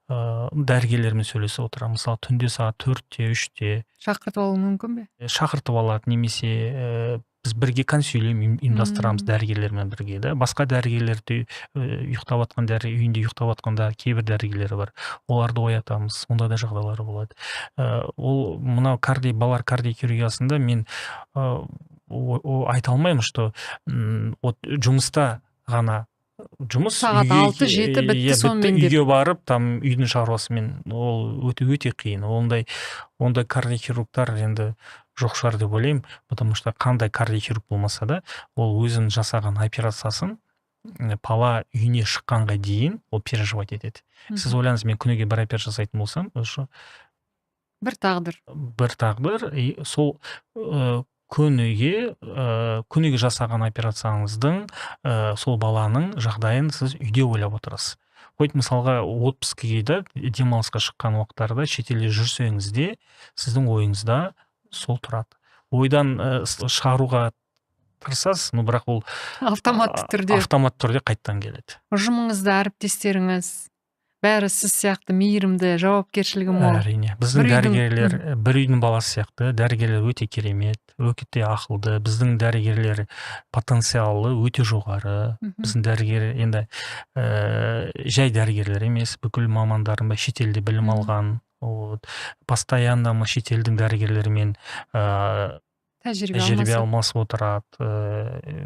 Дәрігерлермен сөйлесіп отырамын. Мысалы, түнде сағат 4-те, 3-те. Шақыртып алу мүмкін бе? Шақыртып алады, немесе біз бірге консилиум ұйымдастырамыз Мм. дәрігерлермен бірге, да. Басқа дәрігерлер де ұйықтап жатқан үйінде ұйықтап жатқанда кейбір дәрігерлер бар. Оларды оятамыз. Онда да жағдайлар болады. Ол мынау балалар кардиохирургиясында мен айта алмаймын, что вот жұмыста ғана жұмыс Сағат 6-7 бітті сонымен деп. үйге барып, там үйдің шаруасымен ол өте қиын. Ондай кардиохирургтар енді жоқ шығар деп ойлаймын, потому что қандай кардиохирург болмаса да, ол өзінің жасаған операциясын бала үйіне шыққанға дейін ол переживать етеді. Сіз ойлаңыз, мен күніге бір операция жасайтын болсам, Бір тағдыр. И сол күніге жасаған операцияңыздың сол баланың жағдайын сіз үйде ойлап отырасыз. Мысалға отпускіге да, демалысқа шыққан уақыттарда шетелде жүрсеңіз де, сіздің ойыңызда сол тұрады. Ойдан шығаруға тырысасыз, но бірақ ол Автоматты түрде қайттан келеді. Ұжымыңызда әріптестеріңіз бәрі сіз сияқты мейірімді, жауапкершілігі мол. Әрине. Біздің дәрігерлер бір үйдің баласы сияқты, дәрігерлер өте керемет, өте ақылды. Біздің дәрігерлер потенциалы өте жоғары. Біздің дәрігер енді жай дәрігерлер емес, бүкіл мамандарым шетелде білім алған. Постоянно шетелдің дәрігерлерімен тәжірибе алмасып отырады.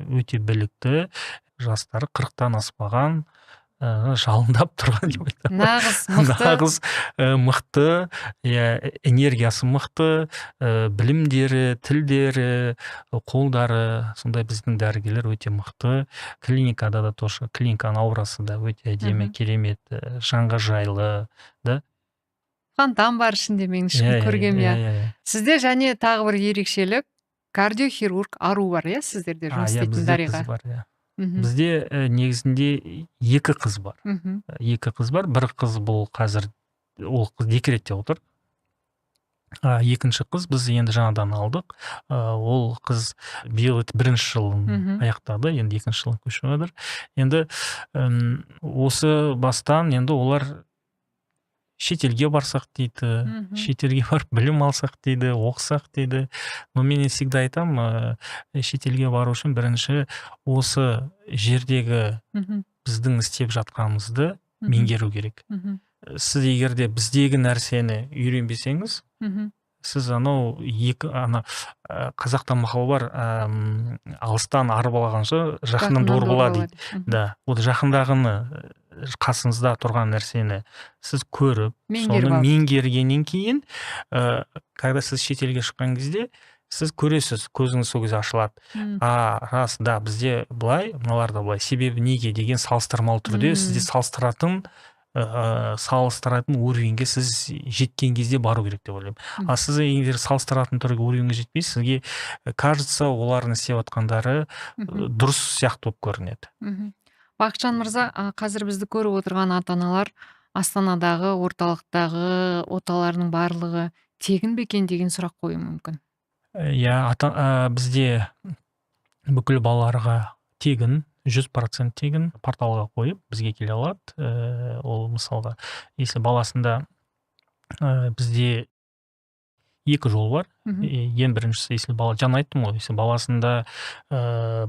Өте білікті, жастары 40-тан аспаған, жалындап тұрған деп айтамын. Нағыз мықты, энергиясы мықты, білімдері, тілдері, қолдары, сондай біздің дәрігерлер өте мықты. Клиникада да тоже, клиниканың аурасы да өте әдемі, керемет, жанға жайлы, да. Фонтан бар ішінде, мен ішін көргем, Сізде және тағы бір ерекшелік, кардиохирург ару бар, сіздерде жұмыс істейтін Дариға? Бізде негізінде 2 қыз бар. 2 қыз бар. Бір қыз бұл қазір, ол қыз декретте отыр. Екінші қыз біз енді жаңадан алдық. Ол қыз биыл 1-ші жылын аяқтады, енді 2-ші жылын көшіп жатыр. Енді осы бастан енді олар шетелге барсақ дейді, шетелге барып білім алсақ дейді, оқысақ дейді. Но мен всегда айтам, шетелге бару үшін бірінші осы жердегі біздің істеп жатқанымызды меңгеру керек. Сіз егерде біздегі нәрсені үйренбесеңіз, сіз қазақта мақал бар, алыстан арбалағанша жақыннан дор бола дейді. Да, вот жақындағыны, қасыңызда тұрған нәрсені сіз көріп, соны меңгергеннен кейін, когда сіз шетелге шыққан кезде, сіз көресіз, көзіңіз сол кезде ашылады. Рас, да, бізде былай, мыналар да былай. Себебі неге деген салыстырмалы түрде сізде салыстыратын уровеньге сіз жеткен кезде бару керек деп ойлаймын. А сіз егер салыстыратын түрге уровеньге жетпейсіз, сізге кажется, олардың істеп жатқандары дұрыс сияқты болып көрінеді. Бақытжан мырза, қазір бізді көріп отырған ата-аналар Астанадағы, орталықтағы оталарының барлығы тегін бе екен деген сұрақ қоюы мүмкін. Бізде бүкіл балаларға тегін, 100% тегін порталға қойып, бізге келе алады. Ол мысалға, если баласында бізде 2 жол бар. Ең біріншісі, если жаңа айттым ғой, если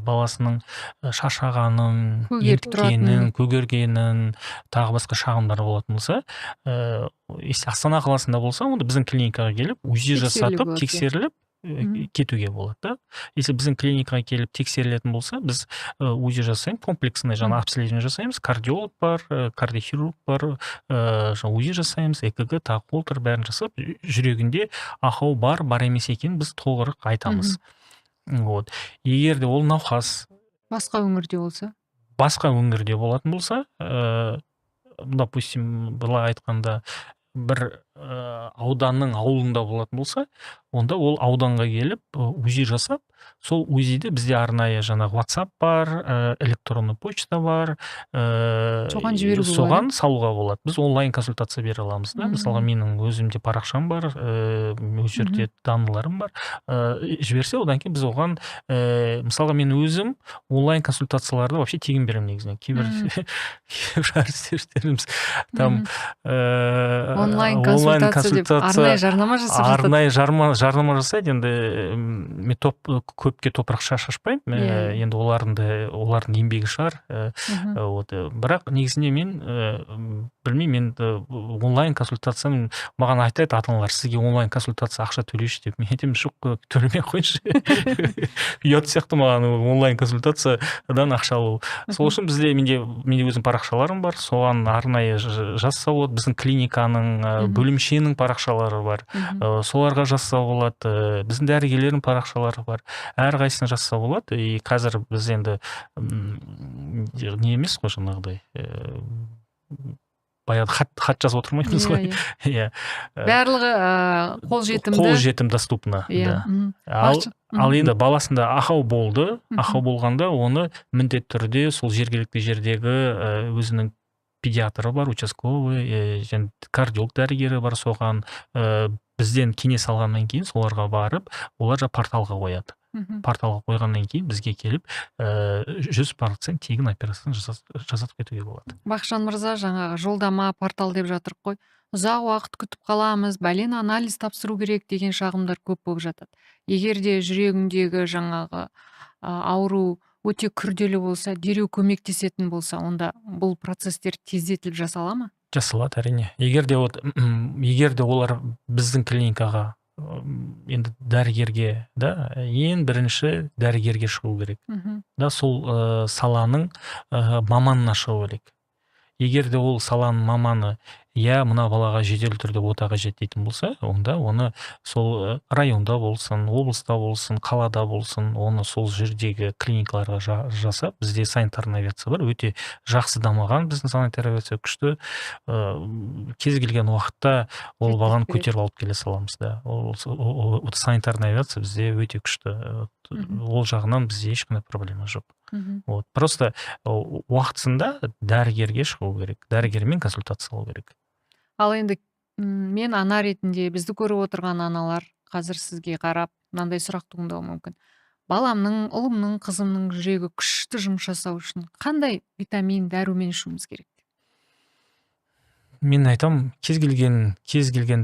баласының шаршағанын, ентіккенін, көгергенін, тағы басқа шағымдар болатын болса, если Астана қаласында болса, онда біздің клиникаға келіп, УЗИ жасатып, тексеріліп кетуге болады, да. Если біздің клиникаға келіп тексерілетін болса, біз УЗИ жасаймыз, комплексный обследование жасаймыз, кардиолог бар, кардиохирург бар, УЗИ жасаймыз, ЭКГ, тағы холтер бәрін жасап, жүрегінде ақау бар емес екенін біз толығырақ айтамыз. Егер де ол науқас басқа өңірде болатын болса, допустим, былай айтқанда, бір ауданның ауылында болатын болса, онда ол ауданға келіп, УЗИ жасап, сол УЗИде бізде арнайы WhatsApp бар, электронный почта бар, соған салуға болады. Біз онлайн консультация бере аламыз. Мысалға, менің өзімде парақшам бар, өз жерде даныларым бар. Жіберсе, одан кейін біз оған, мысалға, мен өзім онлайн консультацияларды вообще тегін беремін негізінен. Кейбір әрістеріміз там онлайн онлайн консультация деп арнайы жарнама жасап жатат. арнайы жарнама жасайды. Енді мен көпке топырақ шашпаймын. Енді олардың еңбегі шығар. Бірақ негізінде мен білмеймін, енді онлайн консультация маған айтады ата-аналар, сізге онлайн консультация ақша төлейші деп. Мен айтамын, жоқ, төлемей қойшы. Ұят сияқты маған онлайн консультациядан ақша алу. Сол үшін менде өзім парақшаларым бар, соған арнайы жазса болады. Біздің клиниканың, бөлімшенің парақшалары бар, соларға жазса болады. Біздің дәрігерлердің парақшалары бар, әрқайсысын жазса болады. И қазір біз енді не емес қой, жаңағыдай баяғы хат жазып отырмаймыз ғой. Барлығы қолжетімді, доступны. Ал енді баласында ақау болды, ақау болғанда оны міндетті түрде сол жергілікті жердегі өзінің педиатры бар, участковый, және кардиолог дәрігері бар, соған бізден кеңес алғаннан кейін соларға барып, олар порталға қояды. Порталға қойғаннан кейін бізге келіп 100% тегін операцияны жасатып кетуге болады. Бақытжан мырза, жаңағы жолдама портал деп жатырық қой. Ұзақ уақыт күтіп қаламыз, бәлен анализ тапсыру керек деген шағымдар көп болып жатады. Егер де жүрегіңдегі жаңағы ауру өте күрделі болса, дереу көмектесетін болса, онда бұл процесстер тездетіліп жасала ма? Жасалады, әрине. Егер де олар біздің клиникаға енді дәрігерге, ең бірінші дәрігерге шығу керек. Сол саланың маманына шығу керек. Егер де ол саланың маманы, мына балаға жедел түрде ота қажет дейтін болса, онда оны сол районда болсын, облыста болсын, қалада болсын, оны сол жердегі клиникаларға жасап, бізде санитарный авиация бар, өте жақсы дамыған біздің санитарный авиация күшті. Кез келген уақытта ол баланы көтеріп алып келе саламыз. Ол санитарный авиация бізде өте күшті. Ол жағынан бізде ешқандай проблема жоқ. Просто уақытысында дәрігерге шығу керек, дәрігермен консультация алу керек. Ал енді мен ана ретінде, бізді көріп отырған аналар қазір сізге қарап мынандай сұрақ туындауы мүмкін. Баламның, ұлымның, қызымның жүрегі күшті жұмыс жасау үшін қандай витамин, дәрумен ішуіміз керек? Мен айтам, кез келген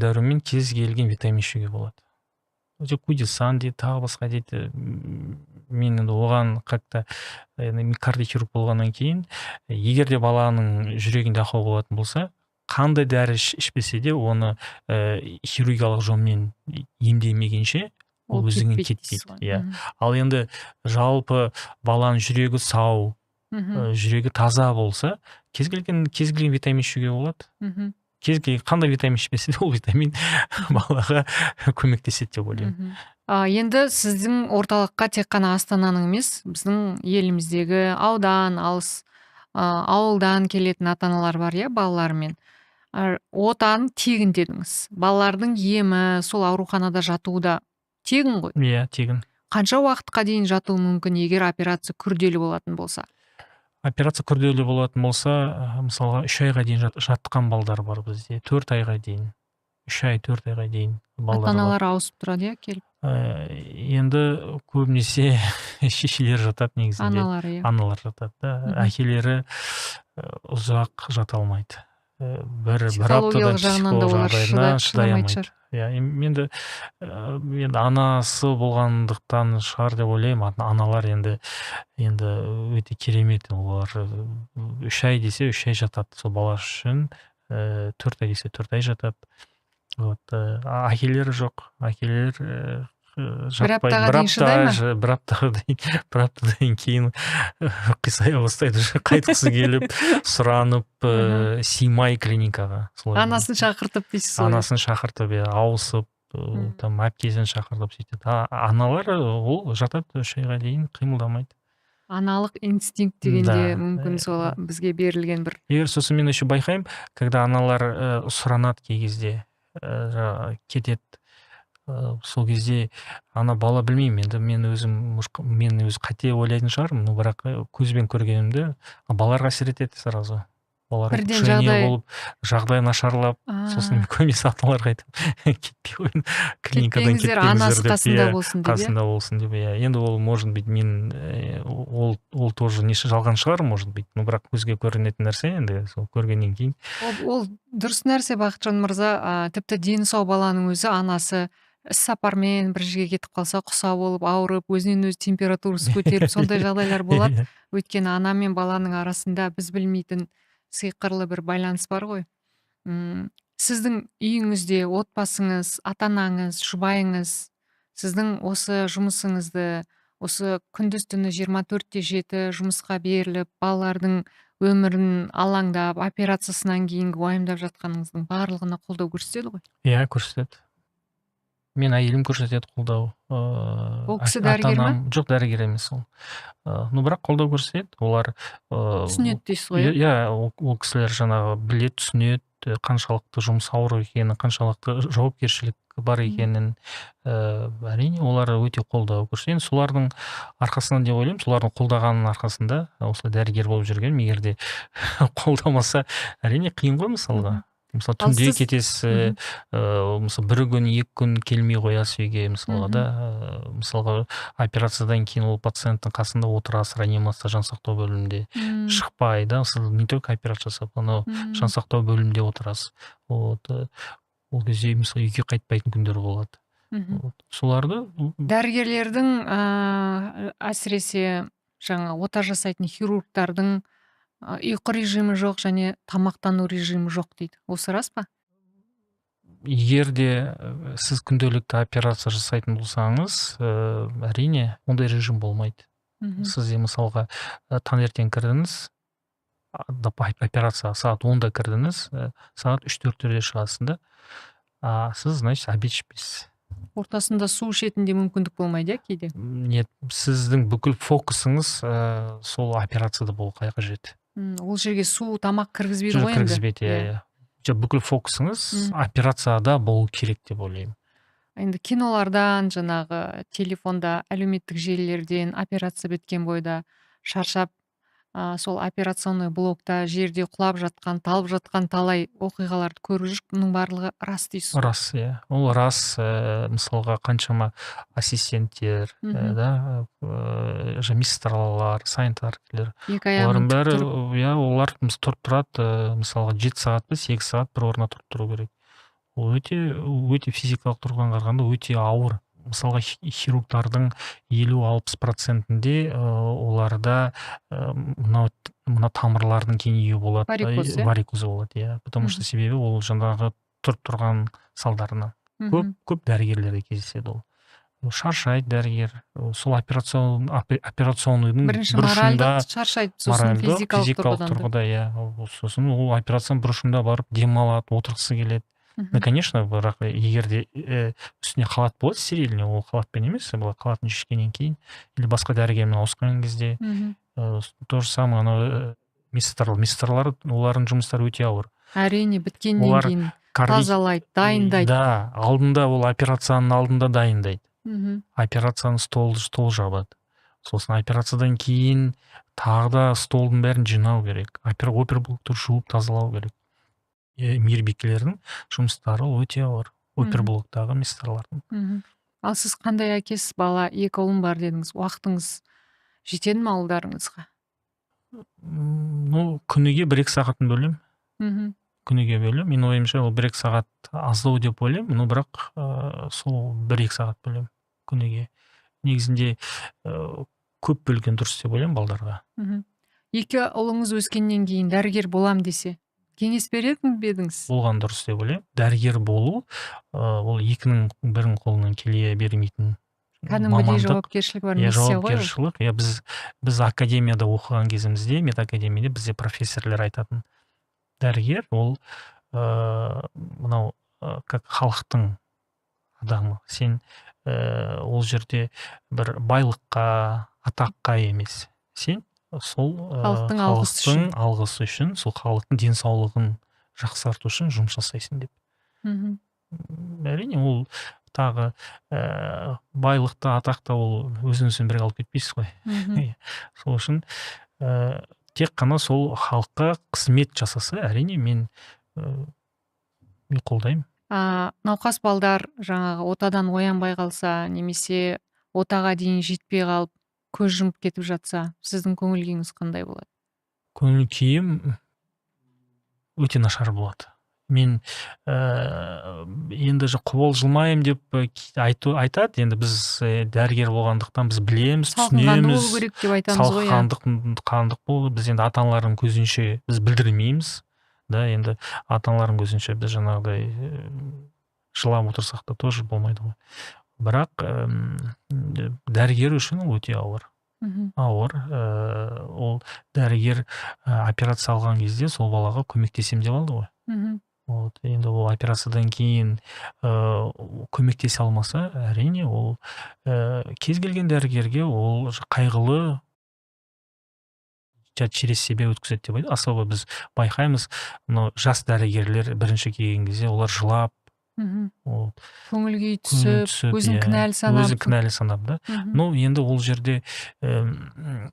дәрумен, кез келген витамин ішуге болады. Кудисан дейді, тағы басқа дейді. Мен енді оған қатты кардиохирург болғаннан кейін, егер де баланың жүрегінде ақау болатын болса, қандай дәрі ішпесе де оны хирургиялық жолмен емдемегенше ол өзіңнен кетпейді. Ал енді жалпы баланың жүрегі сау, жүрегі таза болса, кез келген витамин ішуге болады. Қандай витамин ішпесе де ол витамин балаға көмектеседі деп ойлаймын. Енді сіздің орталыққа тек қана Астананың емес, біздің еліміздегі аудан, ауылдан келетін ата-аналар бар, балалармен. Отан тегін дедіңіз. Балалардың емі, сол ауруханада жатуы да тегін ғой? Тегін. Қанша уақытқа дейін жатуы мүмкін, егер операция күрделі болатын болса? Операция күрделі болатын болса, мысалға 3 айға дейін жатқан балдар бар бізде, 4 айға дейін, 3 ай, 4 айға дейін балдар бар. Ата-аналар ауысып тұрады, келіп? Енді көбінесе шешелер жатады негізінде. Аналар жатады. Әкелері ұзақ жата алмайды. Бір аптадан психолог жағдайына шыдай алмайды. Енді анасы болғандықтан шығар деп ойлаймын. Аналар енді өте керемет. Олар 3 ай десе 3 ай жатады. Сол бала үшін 4 ай десе 4 ай жатады. Әкелері жоқ. Әкелер жатпайды. Бір аптадан кейін қисая бастайды. Қайтқысы келіп, сұранып, симай клиникаға. Анасын шақыртып дейсіз. Анасын шақыртып, ауысып, әпкесін шақыртып сөйтеді. Аналар ол жатады 3 айға дейін, қимылдамайды. Аналық инстинкт дегенде мүмкін сол бізге берілген бір. Егер сосын мен еще байқаймын, когда аналар сұранады кей кезде, кетеді. Сол кезде ана бала білмеймін, енді мен өзім қате ойлайтын шығармын, бірақ көзбен көргенімде балаларға әсер етеді сразу. олар Бірден учение жағдай болып жағдай нашарлап сосын көбінесе ата-аналарға айтамын кетпей қойын клиникадан кетпеңіздер, кетпеңіздер анасы деп қасында болсын деп, қасында болсын деп енді ол может быть мен ол тоже неше жалған шығар может быть, но бірақ көзге көрінетін нәрсе енді сол көргеннен кейін Ол дұрыс нәрсе, Бақытжан мырза. Тіпті дені сау баланың өзі анасы іс сапармен бір жерге кетіп қалса, құса болып ауырып, өзінен өзі температурасы көтеріліп, сондай жағдайлар болады. Өйткені ана мен баланың арасында біз білмейтін сиқырлы бір байланыс бар ғой. Сіздің үйіңізде отбасыңыз, ата-анаңыз, жұбайыңыз сіздің осы жұмысыңызды, осы күндіз түні 24/7 жұмысқа беріліп, балалардың өмірін алаңдап, операциясынан кейінгі уайымдап жатқаныңыздың барлығына қолдау көрсетеді ғой. Иә, көрсетеді. Мен әйелім көрсетеді қолдау. Ол кісі дәрігер ма? Жоқ, дәрігер емес ол. Но бірақ қолдау көрсетеді. Олар түсінеді дейсіз ғой. Иә, ол кісілер жаңағы біледі, түсінеді, қаншалықты жұмыс ауыр екенін, қаншалықты жауапкершілік бар екенін. Әрине, олар өте қолдау көрсетеді. Солардың арқасында деп ойлаймын, солардың қолдағанның арқасында осылай дәрігер болып жүрген. Егер де қолдамаса, әрине қиын ғой мысалға. Мысалы түнде кетесіз, мысалы бір күн, 2 күн келмей қоясыз үйге мысалға да. Мысалға операциядан кейін ол пациенттің қасында отырасыз, реанимация жансақтау бөлімінде шықпай да, сіз не только операция жасап, анау жансақтау бөлімінде отырасыз. Ол кезде мысалы үйге қайтпайтын күндер болады. Соларды дәрігерлердің әсіресе жаңа ота жасайтын хирургтардың ұйқы режимі жоқ және тамақтану режимі жоқ дейді. Осы рас па? Егер де сіз күнделікті операция жасайтын болсаңыз, әрине ондай режим болмайды. Сіз мысалға таңертең кірдіңіз, операция сағат 10-да кірдіңіз, сағат 3-4-де шығасыз да, сіз значит обед ішпейсіз. Ортасында су ішетін де мүмкіндік болмайды, кейде? Нет, сіздің бүкіл фокусыңыз сол операцияда болу қажет. Ол жерге су, тамақ кіргізбейді ғой енді. Кіргізбейді, иә. Бүкіл фокусыңыз операцияда болу керек деп ойлаймын. Енді кинолардан, жаңағы телефонда, әлеуметтік желілерден операция біткен бойда шаршап, сол операционный блокта жерде құлап жатқан, талып жатқан талай оқиғаларды көріп жүріп, бұның барлығы рас дейсіз. Рас, иә. Ол рас. Мысалға қаншама ассистенттер, да, медсестралар, санитарлар, олардың бәрі, олар тұрып тұрады, мысалға 7 сағат па, 8 сағат бір орнына тұрып тұру керек. Ол өте физикалық тұрғыдан қарағанда өте ауыр. Мысалға хирургтардың 50-60%-інде оларда мына тамырлардың кеңеюі болады, варикозы болады, иә. Потому что себебі ол жаңағы тұрып тұрған салдарынан. Көп дәрігерлерде кездеседі ол. Шаршайды дәрігер, сол операционныйдың бірінші моральдық шаршайды, сосын физикалық тұрғыда, иә. Сосын ол операцион бұрышында барып демалады, отырғысы келеді. Конечно, бірақ егер де үстіне халат болады стерильный, ол халатпен емес, халатын шешкеннен кейін, или басқа дәрігермен ауысқан кезде, то же самое, анау медсестралар, олардың жұмыстары өте ауыр. Әрине, біткеннен кейін тазалайды, дайындайды. Да, алдында ол операцияның алдында дайындайды. Операцияның стол жабады. Сосын операциядан кейін тағы да столдың бәрін жинау керек. Оперблокты жуып тазалау керек. Мейірбикелердің жұмыстары өте ауыр. Оперблоктағы медсестралардың. Ал сіз қандай әкесіз, бала, 2 ұлым бар дедіңіз, уақытыңыз жетеді ме ұлдарыңызға? Күніге 1-2 сағатын бөлем. Күніге бөлем. Мен ойымша ол 1-2 сағат аздау деп ойлаймын, но бірақ сол 1-2 сағат бөлем күніге. Негізінде көп бөлген дұрыс деп ойлаймын балдарға. 2 ұлыңыз өскеннен кейін дәрігер болам десе, кеңес беретін бе едіңіз? Болған дұрыс деп ойлаймын. Дәрігер болу, ол 2-ның бірінің қолынан келе бермейтін кәдімгідей жауапкершілік бар, миссия ғой. Жауапкершілік. Біз академияда оқыған кезімізде, медакадемияда бізде профессорлар айтатын. Дәрігер ол мынау как халықтың адамы. Сен ол жерде бір байлыққа, атаққа емес. Сен сол халықтың алғысы үшін, сол халықтың денсаулығын жақсарту үшін жұмыс жасайсың деп. Әрине, ол тағы байлықта, атақта ол өзіңізбен бірге алып кетпейсіз ғой. Сол үшін тек қана сол халыққа қызмет жасаса, әрине мен қолдаймын. Науқас балдар жаңағы отадан оянбай қалса, немесе отаға дейін жетпей қалып, көз жұмып кетіп жатса, сіздің көңіл күйіңіз қандай болады? Көңіл күйім өте нашар болады. Мен енді қобалжымаймын деп айтады. Енді біз дәрігер болғандықтан біз білеміз, Салқынқанды түсінеміз. болу керек деп айтамыз ғой. Салқындық болу, біз енді ата-аналардың көзінше біз білдірмейміз. Да, енді ата-аналардың көзінше біз жаңағыдай жылап отырсақ та тоже болмайды ғой. Бірақ дәрігер үшін өте ауыр. Ауыр. Ол дәрігер операция алған кезде сол балаға көмектесем деп алды ғой. Енді ол операциядан кейін көмектесе алмаса, әрине ол кез келген дәрігерге ол қайғылы через себя өткізеді деп айтады. Особо біз байқаймыз, жас дәрігерлер бірінші келген кезде олар жылап, көңіл күй түсіп, өзін кінәлі санап, да. Енді ол жерде бір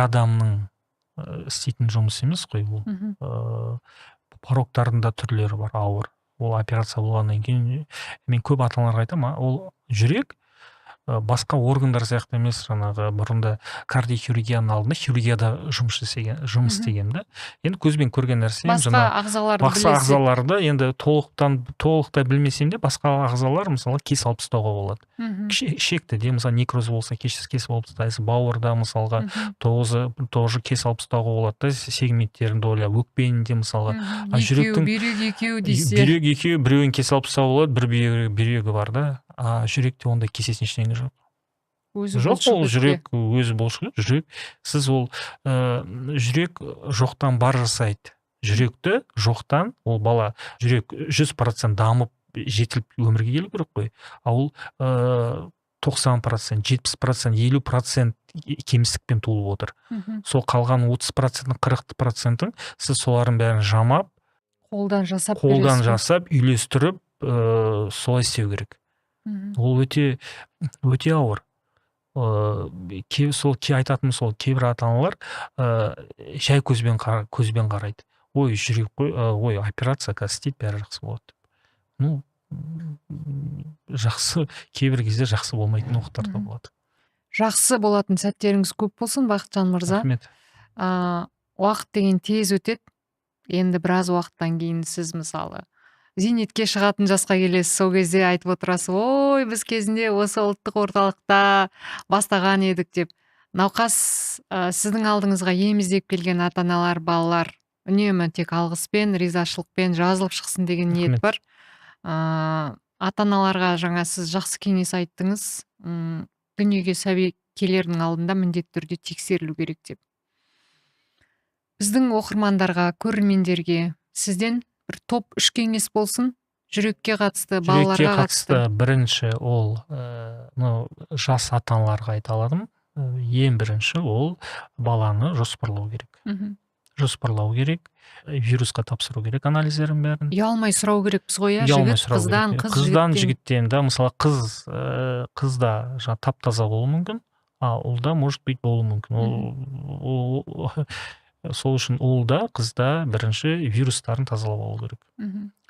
адамның істейтін жұмысы емес қой, ол порогтардың да түрлері бар, ауыр. Ол операция болғаннан кейін мен көп ата-аналарға айтамын, ол жүрек басқа органдар сияқты емес, жаңағы бұрында кардиохирургияның алдында хирургияда жұмыс істеген, да. Енді көзбен көрген нәрсе, басқа ағзаларды енді толықтай білмесем де, басқа ағзалар мысалы кес алып тастауға болады. Шекті де, мысалы некроз болса кес алып тастайсыз, бауырда мысалға тоже кес алып тастауға болады да, сегменттерінде ойлап, өкпенінде мысалға. Бүйрек екеу, біреуін кес алып тастауға болады, бір бүйрегі бар да. Жүректе ондай кесесін ештеңе жоқ. Жоқ, ол жүрек өзі болшы. Жүрек, сіз ол жүрек жоқтан бар жасайды. Жүректі жоқтан, ол бала жүрек 100% дамып, жетіліп өмірге келу керек қой. Ал 90%, 70%, 50% кемістікпен толып отыр. Сол қалған 30%, 40%-ын сіз солардың бәрін жамап, қолдан жасап, үйлестіріп, солай істеу керек. Ол өте ауыр. Сол айтатын сол кейбір ата-аналар жай көзбен қарайды. Ой, жүрек қой, ой, операция істейді, бәрі жақсы болады. Жақсы, кейбір кезде жақсы болмайтын уақыттар да болады. Жақсы болатын сәттеріңіз көп болсын, Бақытжан мырза. Рахмет. Уақыт деген тез өтеді. Енді біраз уақыттан кейін сіз мысалы зейнетке шығатын жасқа келесіз, сол кезде айтып отырасыз, ой, біз кезінде осы ұлттық орталықта бастаған едік деп. Науқас сіздің алдыңызға ем іздеп келген ата-аналар, балалар үнемі тек алғыспен, ризашылықпен жазылып шықсын деген ниет бар. Ата-аналарға жаңа сіз жақсы кеңес айттыңыз, дүниеге сәби келердің алдында міндетті түрде тексерілу керек деп. Біздің оқырмандарға, көрермендерге сізден бір топ 3 кеңес болсын, жүрекке қатысты, балаларға қатысты. Бірінші ол жас ата-аналарға айта аладым. Ең бірінші ол баланы жоспарлау керек. Жоспарлау керек, вирусқа тапсыру керек анализдерін бәрін. Ұялмай сұрау керекпіз ғой, жігіт қыздан, қыздан жігіттен, да, мысалы қызда тап-таза болуы мүмкін, ұлда может быть болуы мүмкін. Сол үшін ұлда, қызда бірінші вирустарын тазалап алу керек.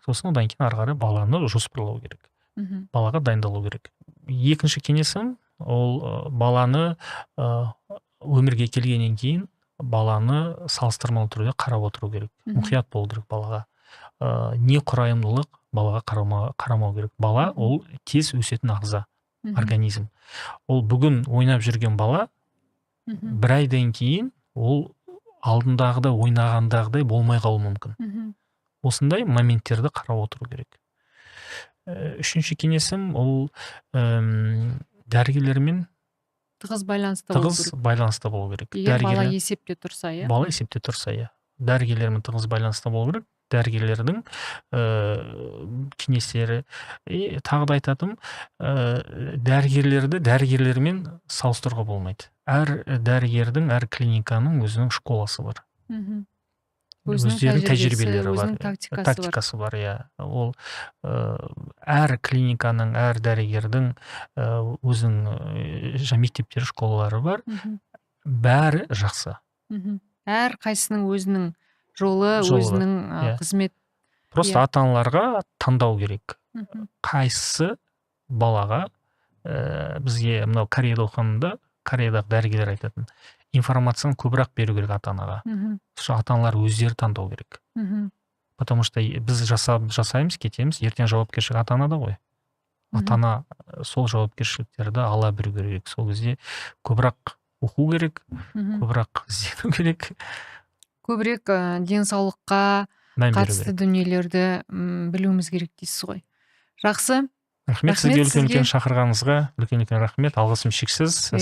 Сосын одан кейін ары қарай баланы жоспарлау керек. Балаға дайындалу керек. Екінші кеңесім, ол баланы өмірге келгеннен кейін баланы салыстырмалы түрде қарап отыру керек. Мұқият болу керек балаға. Не құрайымдылық балаға қарамау керек. Бала ол тез өсетін ағза, организм. Ол бүгін ойнап жүрген бала бір айдан кейін ол алдындағыдай ойнағандағыдай болмай қалуы мүмкін. Осындай моменттерді қарап отыру керек. Үшінші кеңесім, ол дәрігерлермен тығыз байланыста болу керек. Егер бала есепте тұрса, Бала есепте тұрса, дәрігерлермен тығыз байланыста болу керек. Дәрігерлердің кеңестері, тағы да айтатым, дәрігерлермен салыстыруға болмайды. Әр дәрігердің, әр клиниканың өзінің школасы бар. Өздерінің тәжірибелері бар, тактикасы бар. Ол әр клиниканың, әр дәрігердің өзінің мектептері, школалары бар. Бәрі жақсы. Әр қайсының өзінің жолы, жолы бар. өзінің Иә. қызмет. Просто Иә. ата-аналарға таңдау керек. Қайсысы балаға бізге мынау Кореяда оқығанымда, Кореядағы дәрігерлер айтатын, информацияны көбірек беру керек ата-анаға. Сол ата-аналар өздері таңдау керек. Потому что біз жасаймыз, кетеміз, ертең жауапкершілік ата-анада ғой. Ата-ана сол жауапкершіліктерді ала білу керек. Сол кезде көбірек оқу керек, көбірек іздену керек. Көбірек денсаулыққа мән беру қатысты керек. дүниелерді білуіміз керек дейсіз ғой. Жақсы. Рахмет сізге үлкен шақырғаныңызға, үлкен рахмет, алғысым шексіз. Иә.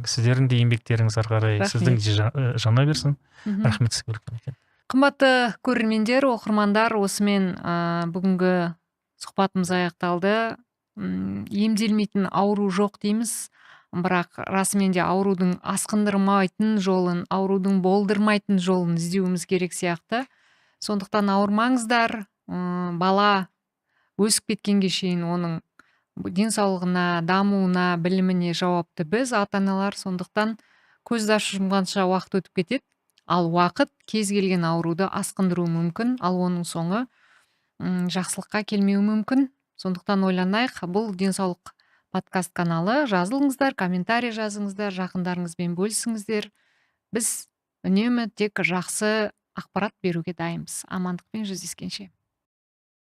Сіздердің де еңбектеріңіз ары қарай сіздің де жана берсін. Рахмет сізге үлкен. Қымбатты көрермендер, оқырмандар, осымен бүгінгі сұхбатымыз аяқталды. Емделмейтін ауру жоқ дейміз, бірақ расымен де аурудың асқындырмайтын жолын, аурудың болдырмайтын жолын іздеуіміз керек сияқты. Сондықтан ауырмаңыздар, бала өсіп кеткенге шейін оның денсаулығына, дамуына, біліміне жауапты біз, ата-аналар. Сондықтан көзді ашып жұмғанша уақыт өтіп кетеді. Ал уақыт кез келген ауруды асқындыруы мүмкін, ал оның соңы жақсылыққа келмеуі мүмкін. Сондықтан ойланайық. Бұл денсаулық подкаст каналы. Жазылыңыздар, комментарий жазыңыздар, жақындарыңызбен бөлісіңіздер. Біз үнемі тек жақсы ақпарат беруге дайынбыз. Амандықпен жүздескенше.